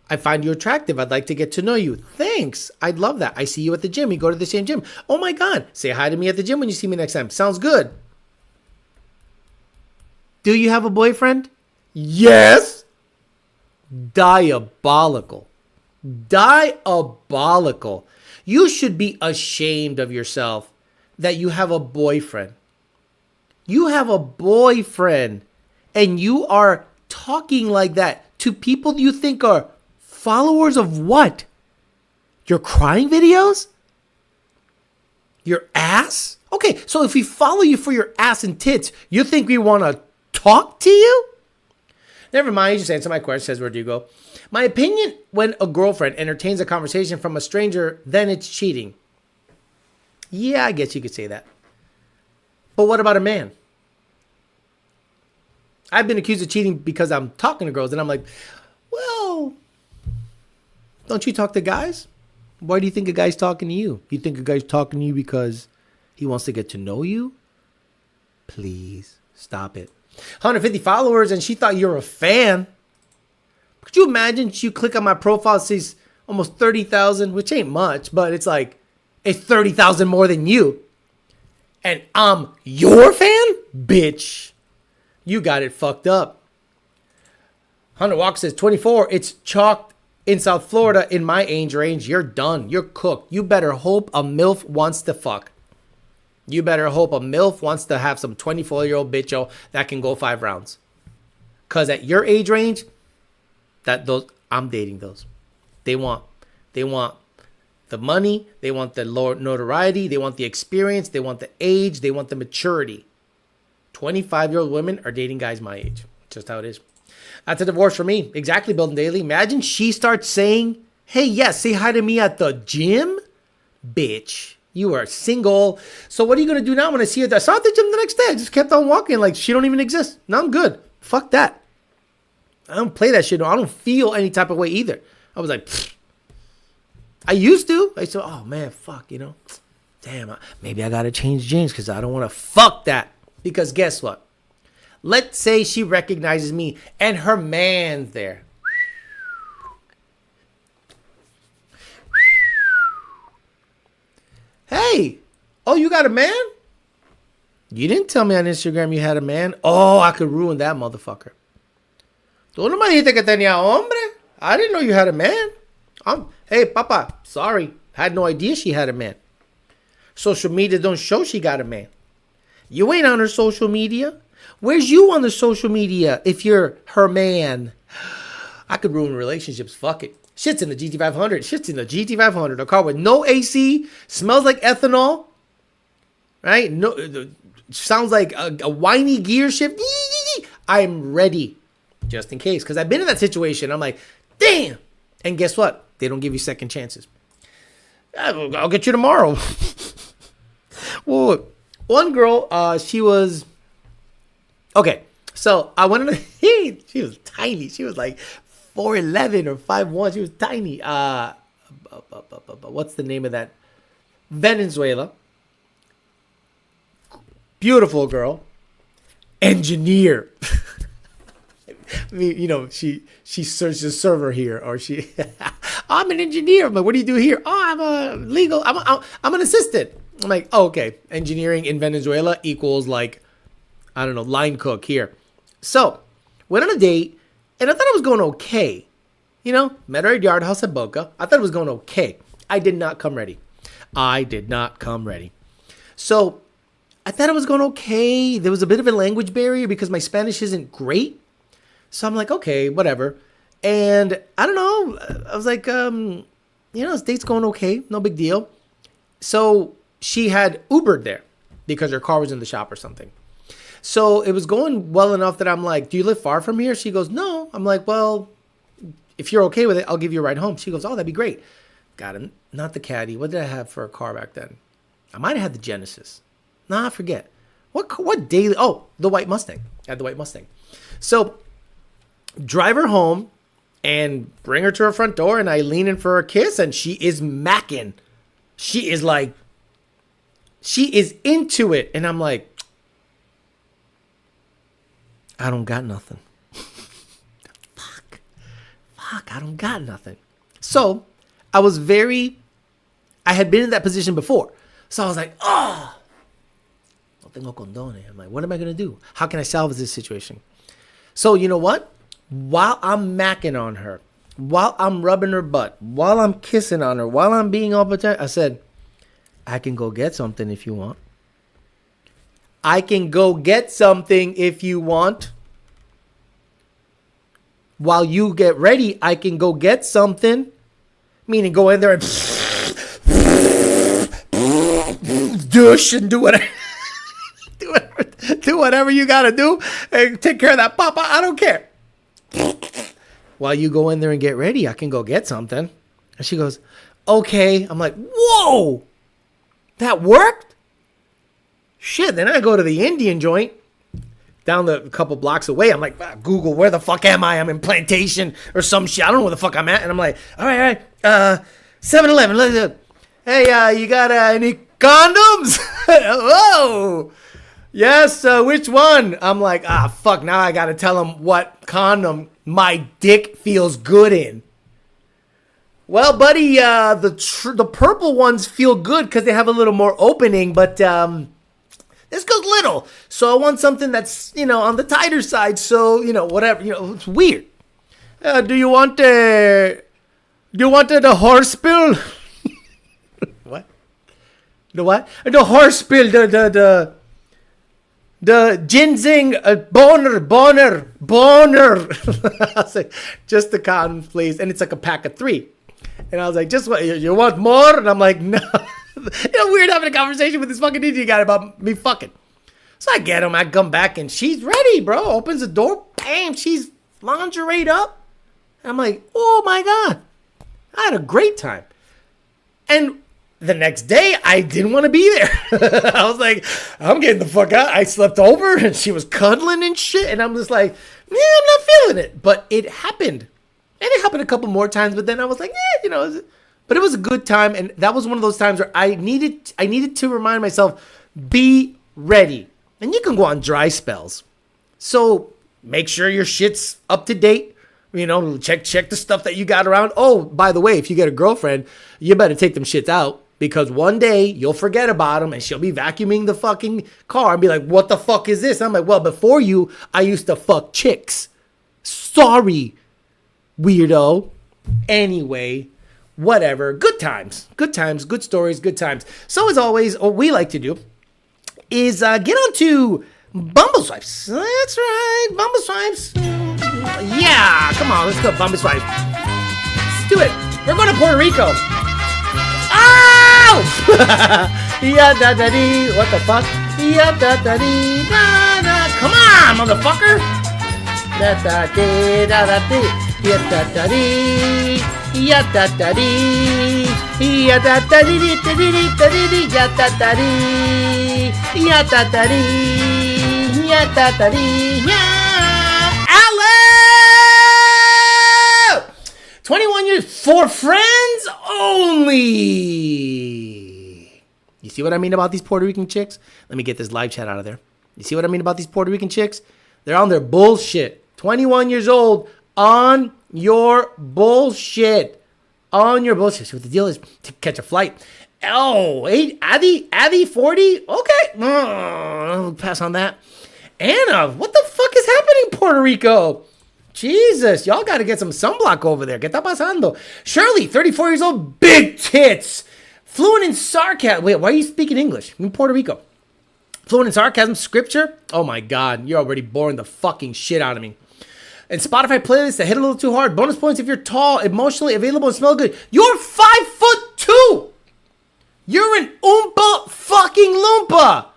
I find you attractive. I'd like to get to know you. Thanks. I'd love that. I see you at the gym. We go to the same gym. Oh my God. Say hi to me at the gym when you see me next time. Sounds good. Do you have a boyfriend? Yes. Diabolical. Diabolical. You should be ashamed of yourself that you have a boyfriend. You have a boyfriend and you are talking like that to people you think are followers of what? Your crying videos? Your ass? Okay, so if we follow you for your ass and tits, you think we want to talk to you? Never mind, you just answer my question, says Rodrigo. My opinion, when a girlfriend entertains a conversation from a stranger, then it's cheating. Yeah, I guess you could say that. But what about a man? I've been accused of cheating because I'm talking to girls, and I'm like, well, don't you talk to guys? Why do you think a guy's talking to you? You think a guy's talking to you because he wants to get to know you? Please stop it. 150 followers, and she thought you were a fan. Could you imagine you click on my profile, it says almost 30,000, which ain't much, but it's like, it's 30,000 more than you. And I'm your fan? Bitch. You got it fucked up. Hunter Walk says 24. It's chalked in South Florida in my age range. You're done. You're cooked. You better hope a MILF wants to fuck. You better hope a MILF wants to have some 24-year-old bitcho that can go 5 rounds. Because at your age range, I'm dating those. They want the money. They want the notoriety. They want the experience. They want the age. They want the maturity. 25-year-old women are dating guys my age. Just how it is. That's a divorce for me. Exactly, Building Daily. Imagine she starts saying, hey, yes, say hi to me at the gym. Bitch, you are single. So what are you going to do now when I see her? I saw her at the gym the next day. I just kept on walking like she don't even exist. Now I'm good. Fuck that. I don't play that shit. I don't feel any type of way either. I was like, pfft. I used to. I said, oh, man, fuck, Damn, maybe I got to change gyms because I don't want to fuck that. Because guess what? Let's say she recognizes me and her man's there. Hey, oh, you got a man? You didn't tell me on Instagram you had a man. Oh, I could ruin that motherfucker. Tú no me dijiste que tenía hombre. I didn't know you had a man. Hey, papa, sorry. Had no idea she had a man. Social media don't show she got a man. You ain't on her social media. Where's you on the social media if you're her man? I could ruin relationships. Fuck it. Shit's in the GT500. Shit's in the GT500. A car with no AC. Smells like ethanol. Right? No, sounds like a whiny gear shift. I'm ready. Just in case. Because I've been in that situation. I'm like, damn. And guess what? They don't give you second chances. I'll get you tomorrow. Well, one girl, she was... Okay, so I went on she was tiny. She was like 4'11" or 5'1". She was tiny. What's the name of that? Venezuela. Beautiful girl. Engineer. I mean, she searched the server here, or I'm an engineer. I'm like, what do you do here? Oh, I'm a legal. I'm an assistant. I'm like, oh, okay. Engineering in Venezuela equals like, I don't know, line cook here. So, went on a date, and I thought it was going okay. Met her at Yard House at Boca. I thought it was going okay. I did not come ready. So, I thought it was going okay. There was a bit of a language barrier because my Spanish isn't great. So, I'm like, okay, whatever. And I don't know. I was like, this date's going okay. No big deal. So, she had Ubered there because her car was in the shop or something. So it was going well enough that I'm like, do you live far from here? She goes, no. I'm like, well, if you're okay with it, I'll give you a ride home. She goes, oh, that'd be great. Got him. Not the Caddy. What did I have for a car back then? I might have had the Genesis. Nah, I forget. What daily? Oh, the white Mustang. I had the white Mustang. So drive her home and bring her to her front door, and I lean in for a kiss, and she is macking. She is into it. And I'm like, I don't got nothing. Fuck, I don't got nothing. So I had been in that position before. So I was like, oh, no tengo condones. I'm like, what am I going to do? How can I salvage this situation? So you know what? While I'm macking on her, while I'm rubbing her butt, while I'm kissing on her, while I'm being all protected, I said, I can go get something if you want. I can go get something if you want. While you get ready, I can go get something. Meaning go in there and douche and do whatever. do whatever you got to do and take care of that papa. I don't care. While you go in there and get ready, I can go get something. And she goes, okay. I'm like, whoa. That worked? Shit, then I go to the Indian joint down a couple blocks away. I'm like, Google, where the fuck am I? I'm in Plantation or some shit. I don't know where the fuck I'm at. And I'm like, all right. 7-Eleven. Hey, you got any condoms? Whoa. Yes, which one? I'm like, fuck, now I got to tell them what condom my dick feels good in. Well, buddy, the purple ones feel good because they have a little more opening, but this goes little. So I want something that's, on the tighter side. So, whatever, it's weird. Do you want the horse pill? What? The what? The horse pill, the ginseng boner. I was like, just the condoms, please. And it's like a pack of 3. And I was like, just what? You want more? And I'm like, no. Weird having a conversation with this fucking Indian guy about me fucking. So I get him. I come back and she's ready, bro. Opens the door. Bam. She's lingerie'd up. And I'm like, oh my God. I had a great time. And the next day, I didn't want to be there. I was like, I'm getting the fuck out. I slept over and she was cuddling and shit. And I'm just like, I'm not feeling it. But it happened. And it happened a couple more times. But then I was like, but it was a good time. And that was one of those times where I needed to remind myself, be ready. And you can go on dry spells. So make sure your shit's up to date. Check the stuff that you got around. Oh, by the way, if you get a girlfriend, you better take them shits out. Because one day you'll forget about them and she'll be vacuuming the fucking car and be like, what the fuck is this? And I'm like, well, before you, I used to fuck chicks. Sorry, weirdo. Anyway, whatever. Good times, good stories, good times. So as always, what we like to do is get on to Bumble Swipes. That's right, Bumble Swipes. Yeah, come on, let's go Bumble Swipes. Let's do it. We're going to Puerto Rico. Yeah, da da dee. What the fuck? Yeah, da da dee. Da da. Come on, motherfucker. Da da dee. Da da dee. Yeah, da da dee. Yeah, da da dee. Yeah, da da dee. Da dee da dee. Yeah, da da dee. Yeah, da da dee. Yeah, da da dee. Yeah. Alex! 21 years for friends only. You see what I mean about these Puerto Rican chicks? Let me get this live chat out of there. You see what I mean about these Puerto Rican chicks? They're on their bullshit. 21 years old, on your bullshit. On your bullshit. So what the deal is to catch a flight. Oh, hey, Addy 40? Okay. I'll pass on that. Anna, what the fuck is happening in Puerto Rico? Jesus, y'all got to get some sunblock over there. ¿Qué está pasando? Shirley, 34 years old, big tits. Fluent in sarcasm. Wait, why are you speaking English? I'm in Puerto Rico. Fluent in sarcasm, scripture. Oh my God, you're already boring the fucking shit out of me. And Spotify playlist that hit a little too hard. Bonus points if you're tall, emotionally available, and smell good. You're 5'2". You're an Oompa fucking Loompa.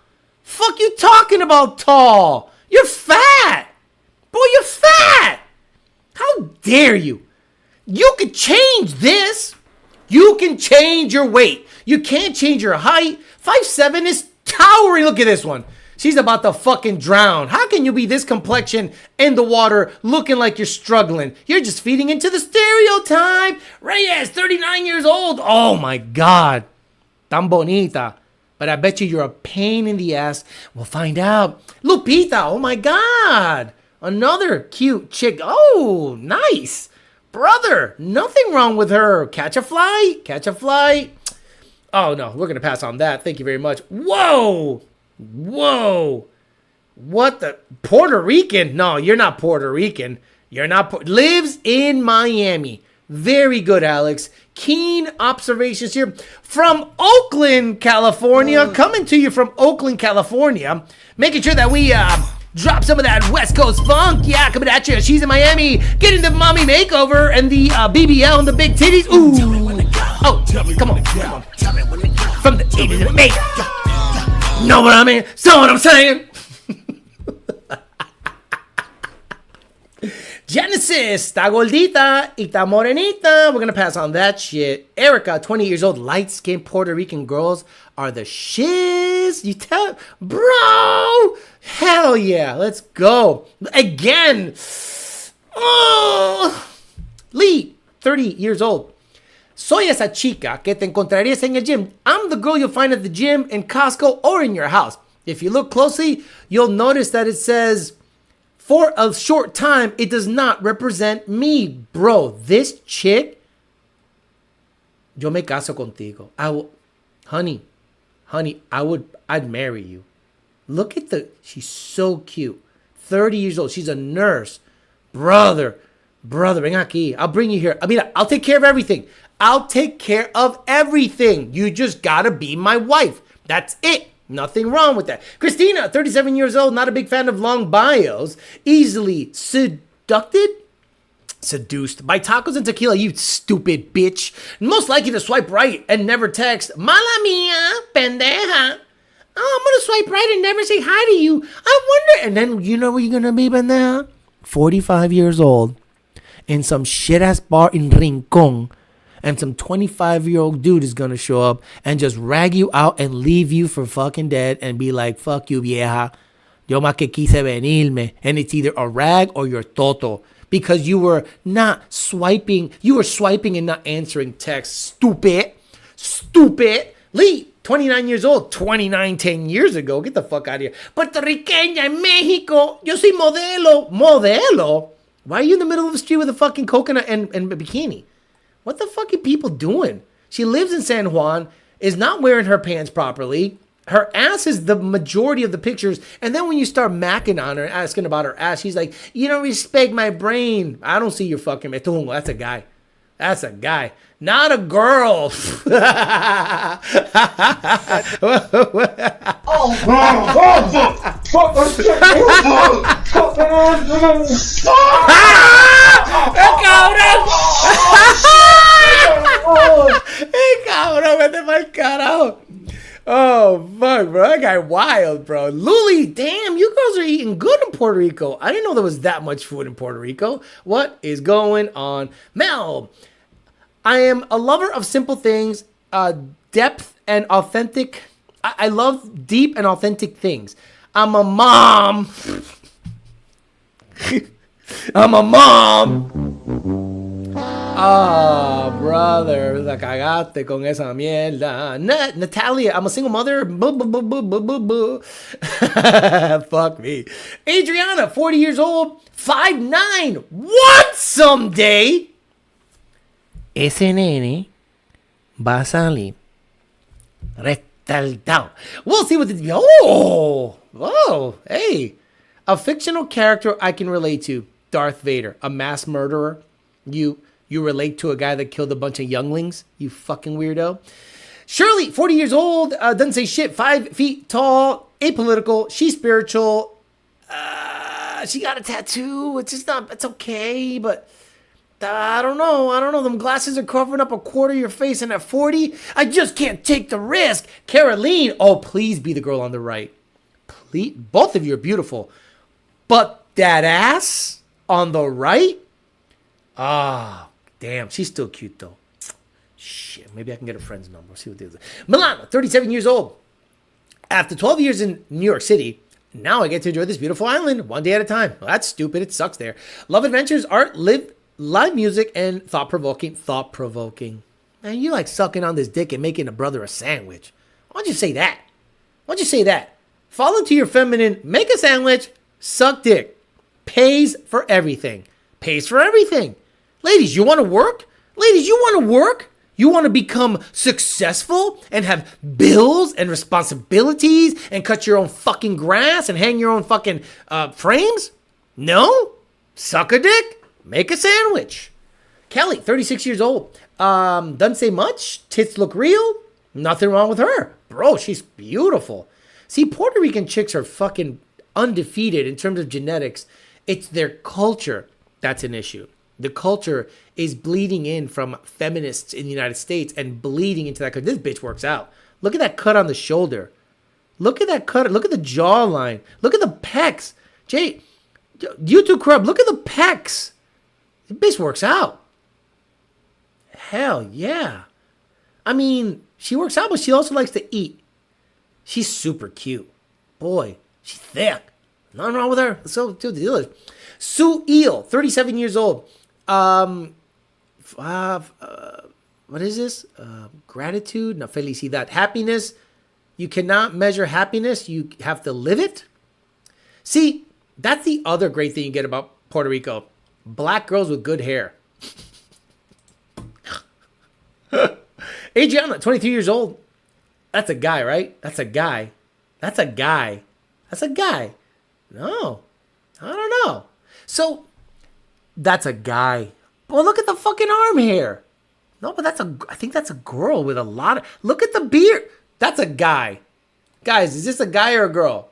Fuck you talking about tall. You're fat. Boy, you're fat. How dare you? You could change this. You can change your weight. You can't change your height. 5'7" is towering. Look at this one. She's about to fucking drown. How can you be this complexion in the water looking like you're struggling? You're just feeding into the stereotype. Reyes, 39 years old. Oh my God. Tan bonita. But I bet you're a pain in the ass. We'll find out. Lupita. Oh my God. Another cute chick. Oh, nice. Brother, nothing wrong with her. Catch a flight. Catch a flight. Oh, no, we're going to pass on that. Thank you very much. Whoa. Whoa. What the? Puerto Rican? No, you're not Puerto Rican. You're not. Lives in Miami. Very good, Alex. Keen observations here from Oakland, California. Coming to you from Oakland, California. Making sure that we drop some of that West Coast funk. Yeah, coming at you. She's in Miami. Getting the mommy makeover and the BBL and the big titties. Ooh. Oh, come on. Come on. From the 80s to the make. Know what I mean? So what I'm saying? Genesis, está gordita y está morenita. We're going to pass on that shit. Erica, 20 years old, light-skinned Puerto Rican girls are the shiz. You tell, bro. Hell yeah. Let's go. Again. Oh. Lee, 30 years old. Soy esa chica que te encontrarías en el gym. I'm the girl you'll find at the gym, in Costco, or in your house. If you look closely, you'll notice that it says, for a short time, it does not represent me. Bro, this chick, yo me caso contigo. Honey, I'd marry you. Look at she's so cute. 30 years old. She's a nurse. Brother, ven aquí. I'll bring you here. I mean, I'll take care of everything. You just gotta be my wife. That's it. Nothing wrong with that. Christina, 37 years old, not a big fan of long bios. Easily seduced by tacos and tequila, you stupid bitch. Most likely to swipe right and never text. Mala mía, pendeja. Oh, I'm gonna swipe right and never say hi to you. I wonder. And then you know where you're gonna be, pendeja? 45 years old in some shit-ass bar in Rincon. And some 25-year-old dude is going to show up and just rag you out and leave you for fucking dead and be like, fuck you, vieja. Yo más que quise venirme. And it's either a rag or your toto. Because you were not swiping. You were swiping and not answering texts. Stupid. Lee, 29 years old. 10 years ago. Get the fuck out of here. Puertorriqueña en México. Yo soy modelo. Modelo? Why are you in the middle of the street with a fucking coconut and a bikini? What the fuck are people doing? She lives in San Juan, is not wearing her pants properly. Her ass is the majority of the pictures. And then when you start macking on her, asking about her ass, she's like, you don't respect my brain. I don't see your fucking metungo. That's a guy. Not a girl. Cabrón, vete pa'l carajo. Oh, fuck, bro. That guy wild, bro. Luli, damn, you girls are eating good in Puerto Rico. I didn't know there was that much food in Puerto Rico. What is going on? Mel, I am a lover of simple things, depth and authentic. I love deep and authentic things. I'm a mom. Oh, brother, la cagaste con esa mierda. Natalia, I'm a single mother. Fuck me. Adriana, 40 years old, 5'9". What? Someday, ese nene va a salir retardado. We'll see what the... Oh, hey. A fictional character I can relate to. Darth Vader, a mass murderer. You relate to a guy that killed a bunch of younglings, you fucking weirdo. Shirley, 40 years old, doesn't say shit, 5 feet tall, apolitical, she's spiritual. She got a tattoo. It's just not, it's okay, but I don't know. Them glasses are covering up a quarter of your face, and at 40, I just can't take the risk. Caroline, oh, please be the girl on the right. Please, both of you are beautiful. But that ass on the right? Ah. Damn, she's still cute, though. Shit, maybe I can get a friend's number. We'll see what they do. Milana, 37 years old. After 12 years in New York City, now I get to enjoy this beautiful island one day at a time. Well, that's stupid. It sucks there. Love adventures, art, live music, and thought-provoking. Man, you like sucking on this dick and making a brother a sandwich. Why'd you say that? Fall into your feminine, make a sandwich, suck dick. Pays for everything. Ladies, you want to work? You want to become successful and have bills and responsibilities and cut your own fucking grass and hang your own fucking frames? No? Suck a dick. Make a sandwich. Kelly, 36 years old. Doesn't say much. Tits look real. Nothing wrong with her. Bro, she's beautiful. See, Puerto Rican chicks are fucking undefeated in terms of genetics. It's their culture that's an issue. The culture is bleeding in from feminists in the United States and bleeding into that. Because this bitch works out. Look at that cut on the shoulder. Look at that cut. Look at the jawline. Look at the pecs. Jay, YouTube crub, look at the pecs. The bitch works out. Hell yeah. I mean, she works out, but she also likes to eat. She's super cute. Boy, she's thick. Nothing wrong with her. So, dude, the deal is Sue-Eel, 37 years old. What is this? Gratitude? No, felicidad. Happiness. You cannot measure happiness. You have to live it. See, that's the other great thing you get about Puerto Rico. Black girls with good hair. Adriana, 23 years old. That's a guy, right? That's a guy. That's a guy. That's a guy. No. I don't know. So, that's a guy. Well, look at the fucking arm hair. No, but I think that's a girl with a lot of, look at the beard. That's a guy. Guys, is this a guy or a girl?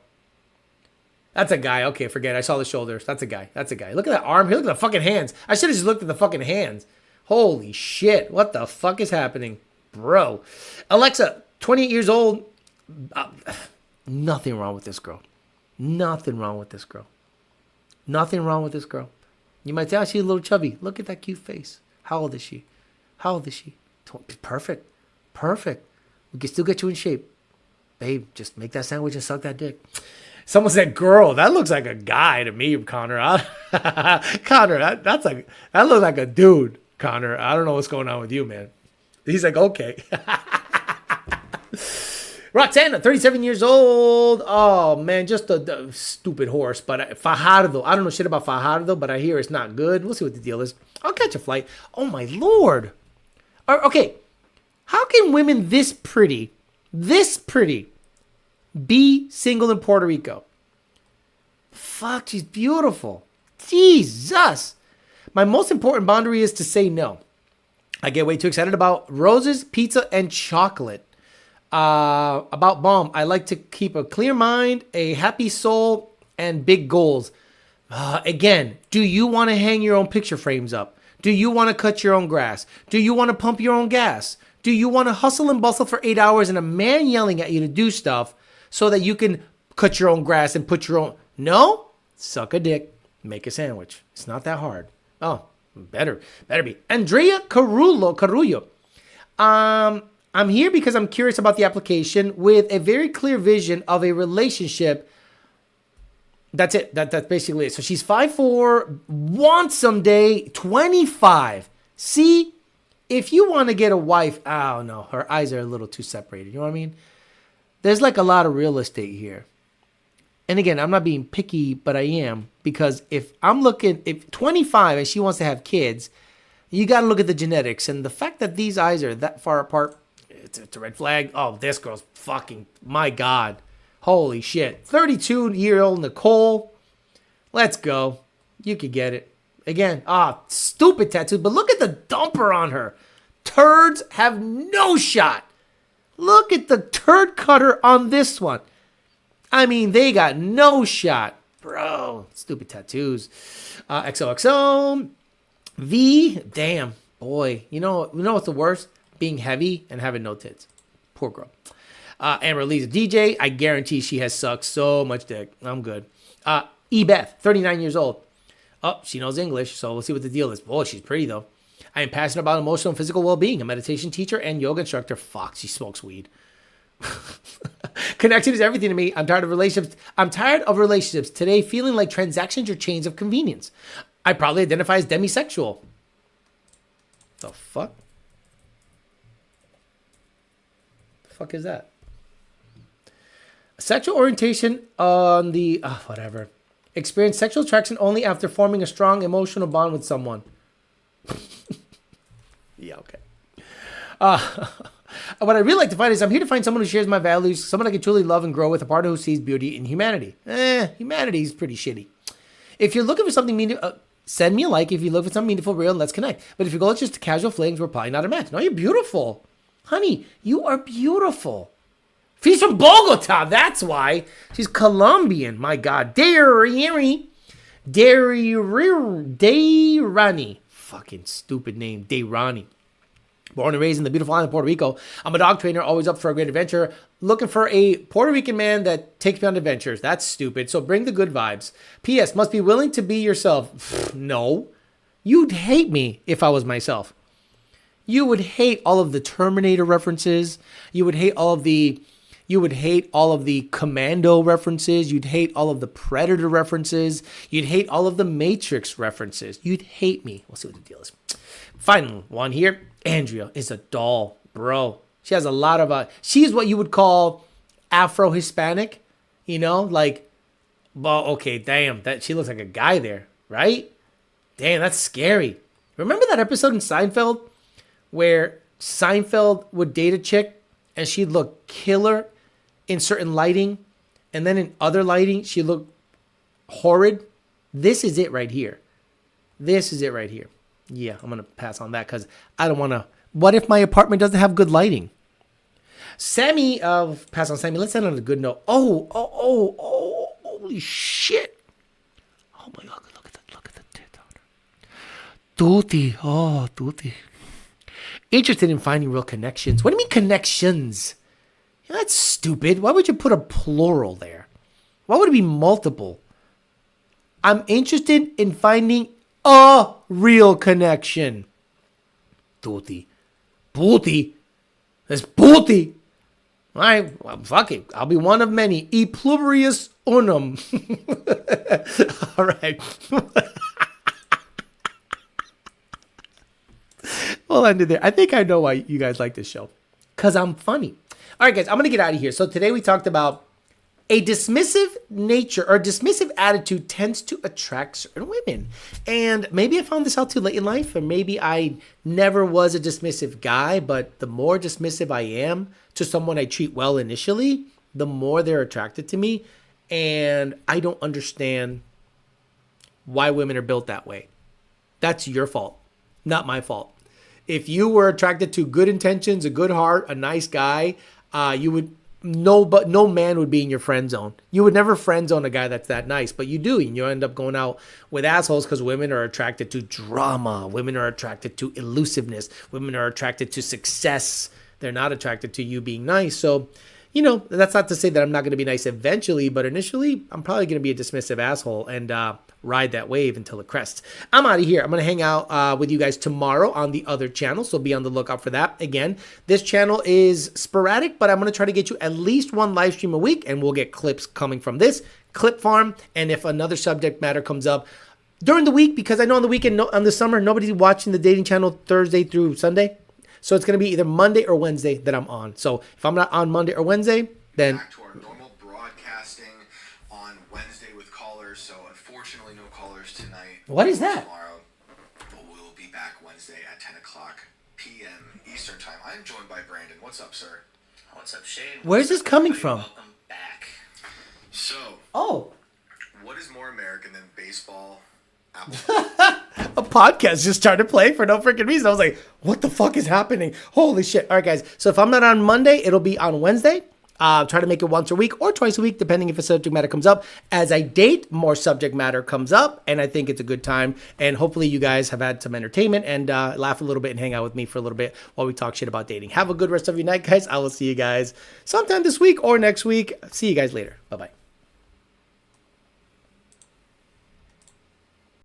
That's a guy. Okay, forget it. I saw the shoulders. That's a guy. That's a guy. Look at that arm here. Look at the fucking hands. I should have just looked at the fucking hands. Holy shit. What the fuck is happening? Bro. Alexa, 28 years old. Nothing wrong with this girl. Nothing wrong with this girl. Nothing wrong with this girl. You might say, oh, she's a little chubby. Look at that cute face. How old is she? How old is she? Perfect. Perfect. We can still get you in shape. Babe, just make that sandwich and suck that dick. Someone said, girl, that looks like a guy to me, Connor. Connor, that looks like a dude, Connor. I don't know what's going on with you, man. He's like, okay. Roxanna, 37 years old. Oh, man, just a stupid horse. But Fajardo, I don't know shit about Fajardo, but I hear it's not good. We'll see what the deal is. I'll catch a flight. Oh, my Lord. Okay, how can women this pretty, be single in Puerto Rico? Fuck, she's beautiful. Jesus. My most important boundary is to say no. I get way too excited about roses, pizza, and chocolate. About bomb, I like to keep a clear mind, a happy soul, and big goals. Again, do you want to hang your own picture frames up? Do you want to cut your own grass? Do you want to pump your own gas? Do you want to hustle and bustle for 8 hours and a man yelling at you to do stuff so that you can cut your own grass and put your own... No? Suck a dick. Make a sandwich. It's not that hard. Oh, better be. Andrea Carullo. I'm here because I'm curious about the application with a very clear vision of a relationship. That's it. That's basically it. So she's 5'4", wants someday 25. See, if you want to get a wife, oh no, her eyes are a little too separated. You know what I mean? There's like a lot of real estate here. And again, I'm not being picky, but I am, because if 25 and she wants to have kids, you got to look at the genetics. And the fact that these eyes are that far apart, it's a red flag. Oh, this girl's fucking, my God. Holy shit. 32-year-old Nicole. Let's go. You could get it. Again, stupid tattoo. But look at the dumper on her. Turds have no shot. Look at the turd cutter on this one. I mean, they got no shot. Bro, stupid tattoos. XOXO. V. Damn. Boy. You know what's the worst? Being heavy and having no tits. Poor girl. Amber Lee's a DJ. I guarantee she has sucked so much dick. I'm good. Ebeath, 39 years old. Oh, she knows English, so we'll see what the deal is. Boy, she's pretty, though. I am passionate about emotional and physical well-being. A meditation teacher and yoga instructor. Fuck, she smokes weed. Connection is everything to me. I'm tired of relationships. Today, feeling like transactions or chains of convenience. I probably identify as demisexual. The fuck? The fuck is that? Sexual orientation on the... whatever. Experience sexual attraction only after forming a strong emotional bond with someone. Yeah, okay. What I really like to find is I'm here to find someone who shares my values, someone I can truly love and grow with, a partner who sees beauty in humanity. Humanity is pretty shitty. If you're looking for something meaningful, send me a like. If you look for something meaningful, real, and let's connect. But if your goal is just casual flings, we're probably not a match. No, you're beautiful. Honey, you are beautiful. She's from Bogota, that's why. She's Colombian, my God. Deryani. Fucking stupid name, Deryani. Born and raised in the beautiful island of Puerto Rico. I'm a dog trainer, always up for a great adventure. Looking for a Puerto Rican man that takes me on adventures. That's stupid, so bring the good vibes. P.S. Must be willing to be yourself. No. You'd hate me if I was myself. You would hate all of the Terminator references. You would hate all of the Commando references. You'd hate all of the Predator references. You'd hate all of the Matrix references. You'd hate me. We'll see what the deal is. Final one here. Andrea is a doll, bro. She has a lot of she's what you would call Afro-Hispanic, like, well, okay, damn, that she looks like a guy there, right? Damn, that's scary. Remember that episode in Seinfeld where Seinfeld would date a chick and she'd look killer in certain lighting, and then in other lighting, she looked horrid? This is it right here. Yeah, I'm going to pass on that because I don't want to. What if my apartment doesn't have good lighting? Sammy, pass on Sammy. Let's end on a good note. Oh, holy shit. Oh my God, look at the tit on her. Tutti. Interested in finding real connections. What do you mean connections? Yeah, that's stupid. Why would you put a plural there? Why would it be multiple? I'm interested in finding a real connection. Tutti. That's booty. All right, well, fuck it. I'll be one of many. E pluribus unum. All right. We'll end it there. I think I know why you guys like this show. Because I'm funny. All right, guys, I'm going to get out of here. So today we talked about a dismissive nature or dismissive attitude tends to attract certain women. And maybe I found this out too late in life, or maybe I never was a dismissive guy, but the more dismissive I am to someone I treat well initially, the more they're attracted to me. And I don't understand why women are built that way. That's your fault, not my fault. If you were attracted to good intentions, a good heart, a nice guy, you would no man would be in your friend zone. You would never friend zone a guy that's that nice, but you do, and you end up going out with assholes because women are attracted to drama. Women are attracted to elusiveness. Women are attracted to success. They're not attracted to you being nice. So, that's not to say that I'm not going to be nice eventually, but initially, I'm probably going to be a dismissive asshole and ride that wave until it crests. I'm out of here. I'm going to hang out with you guys tomorrow on the other channel, so be on the lookout for that. Again, this channel is sporadic, but I'm going to try to get you at least one live stream a week, and we'll get clips coming from this clip farm. And if another subject matter comes up during the week, because I know on the weekend, on the summer, nobody's watching the dating channel Thursday through Sunday. So it's going to be either Monday or Wednesday that I'm on. So if I'm not on Monday or Wednesday, then back to our normal broadcasting on Wednesday with callers. So unfortunately, no callers tonight. What is that? Tomorrow, but we'll be back Wednesday at 10 o'clock p.m. Eastern time. I'm joined by Brandon. What's up, sir? What's up, Shane? Where's this coming from? Welcome back. So, what is more American than baseball? Apple. A podcast just started playing for no freaking reason. I was like, what the fuck is happening? Holy shit. All right, guys. So if I'm not on Monday, it'll be on Wednesday. Try to make it once a week or twice a week, depending if a subject matter comes up. As I date, more subject matter comes up, and I think it's a good time. And hopefully you guys have had some entertainment and laugh a little bit and hang out with me for a little bit while we talk shit about dating. Have a good rest of your night, guys. I will see you guys sometime this week or next week. See you guys later. Bye-bye.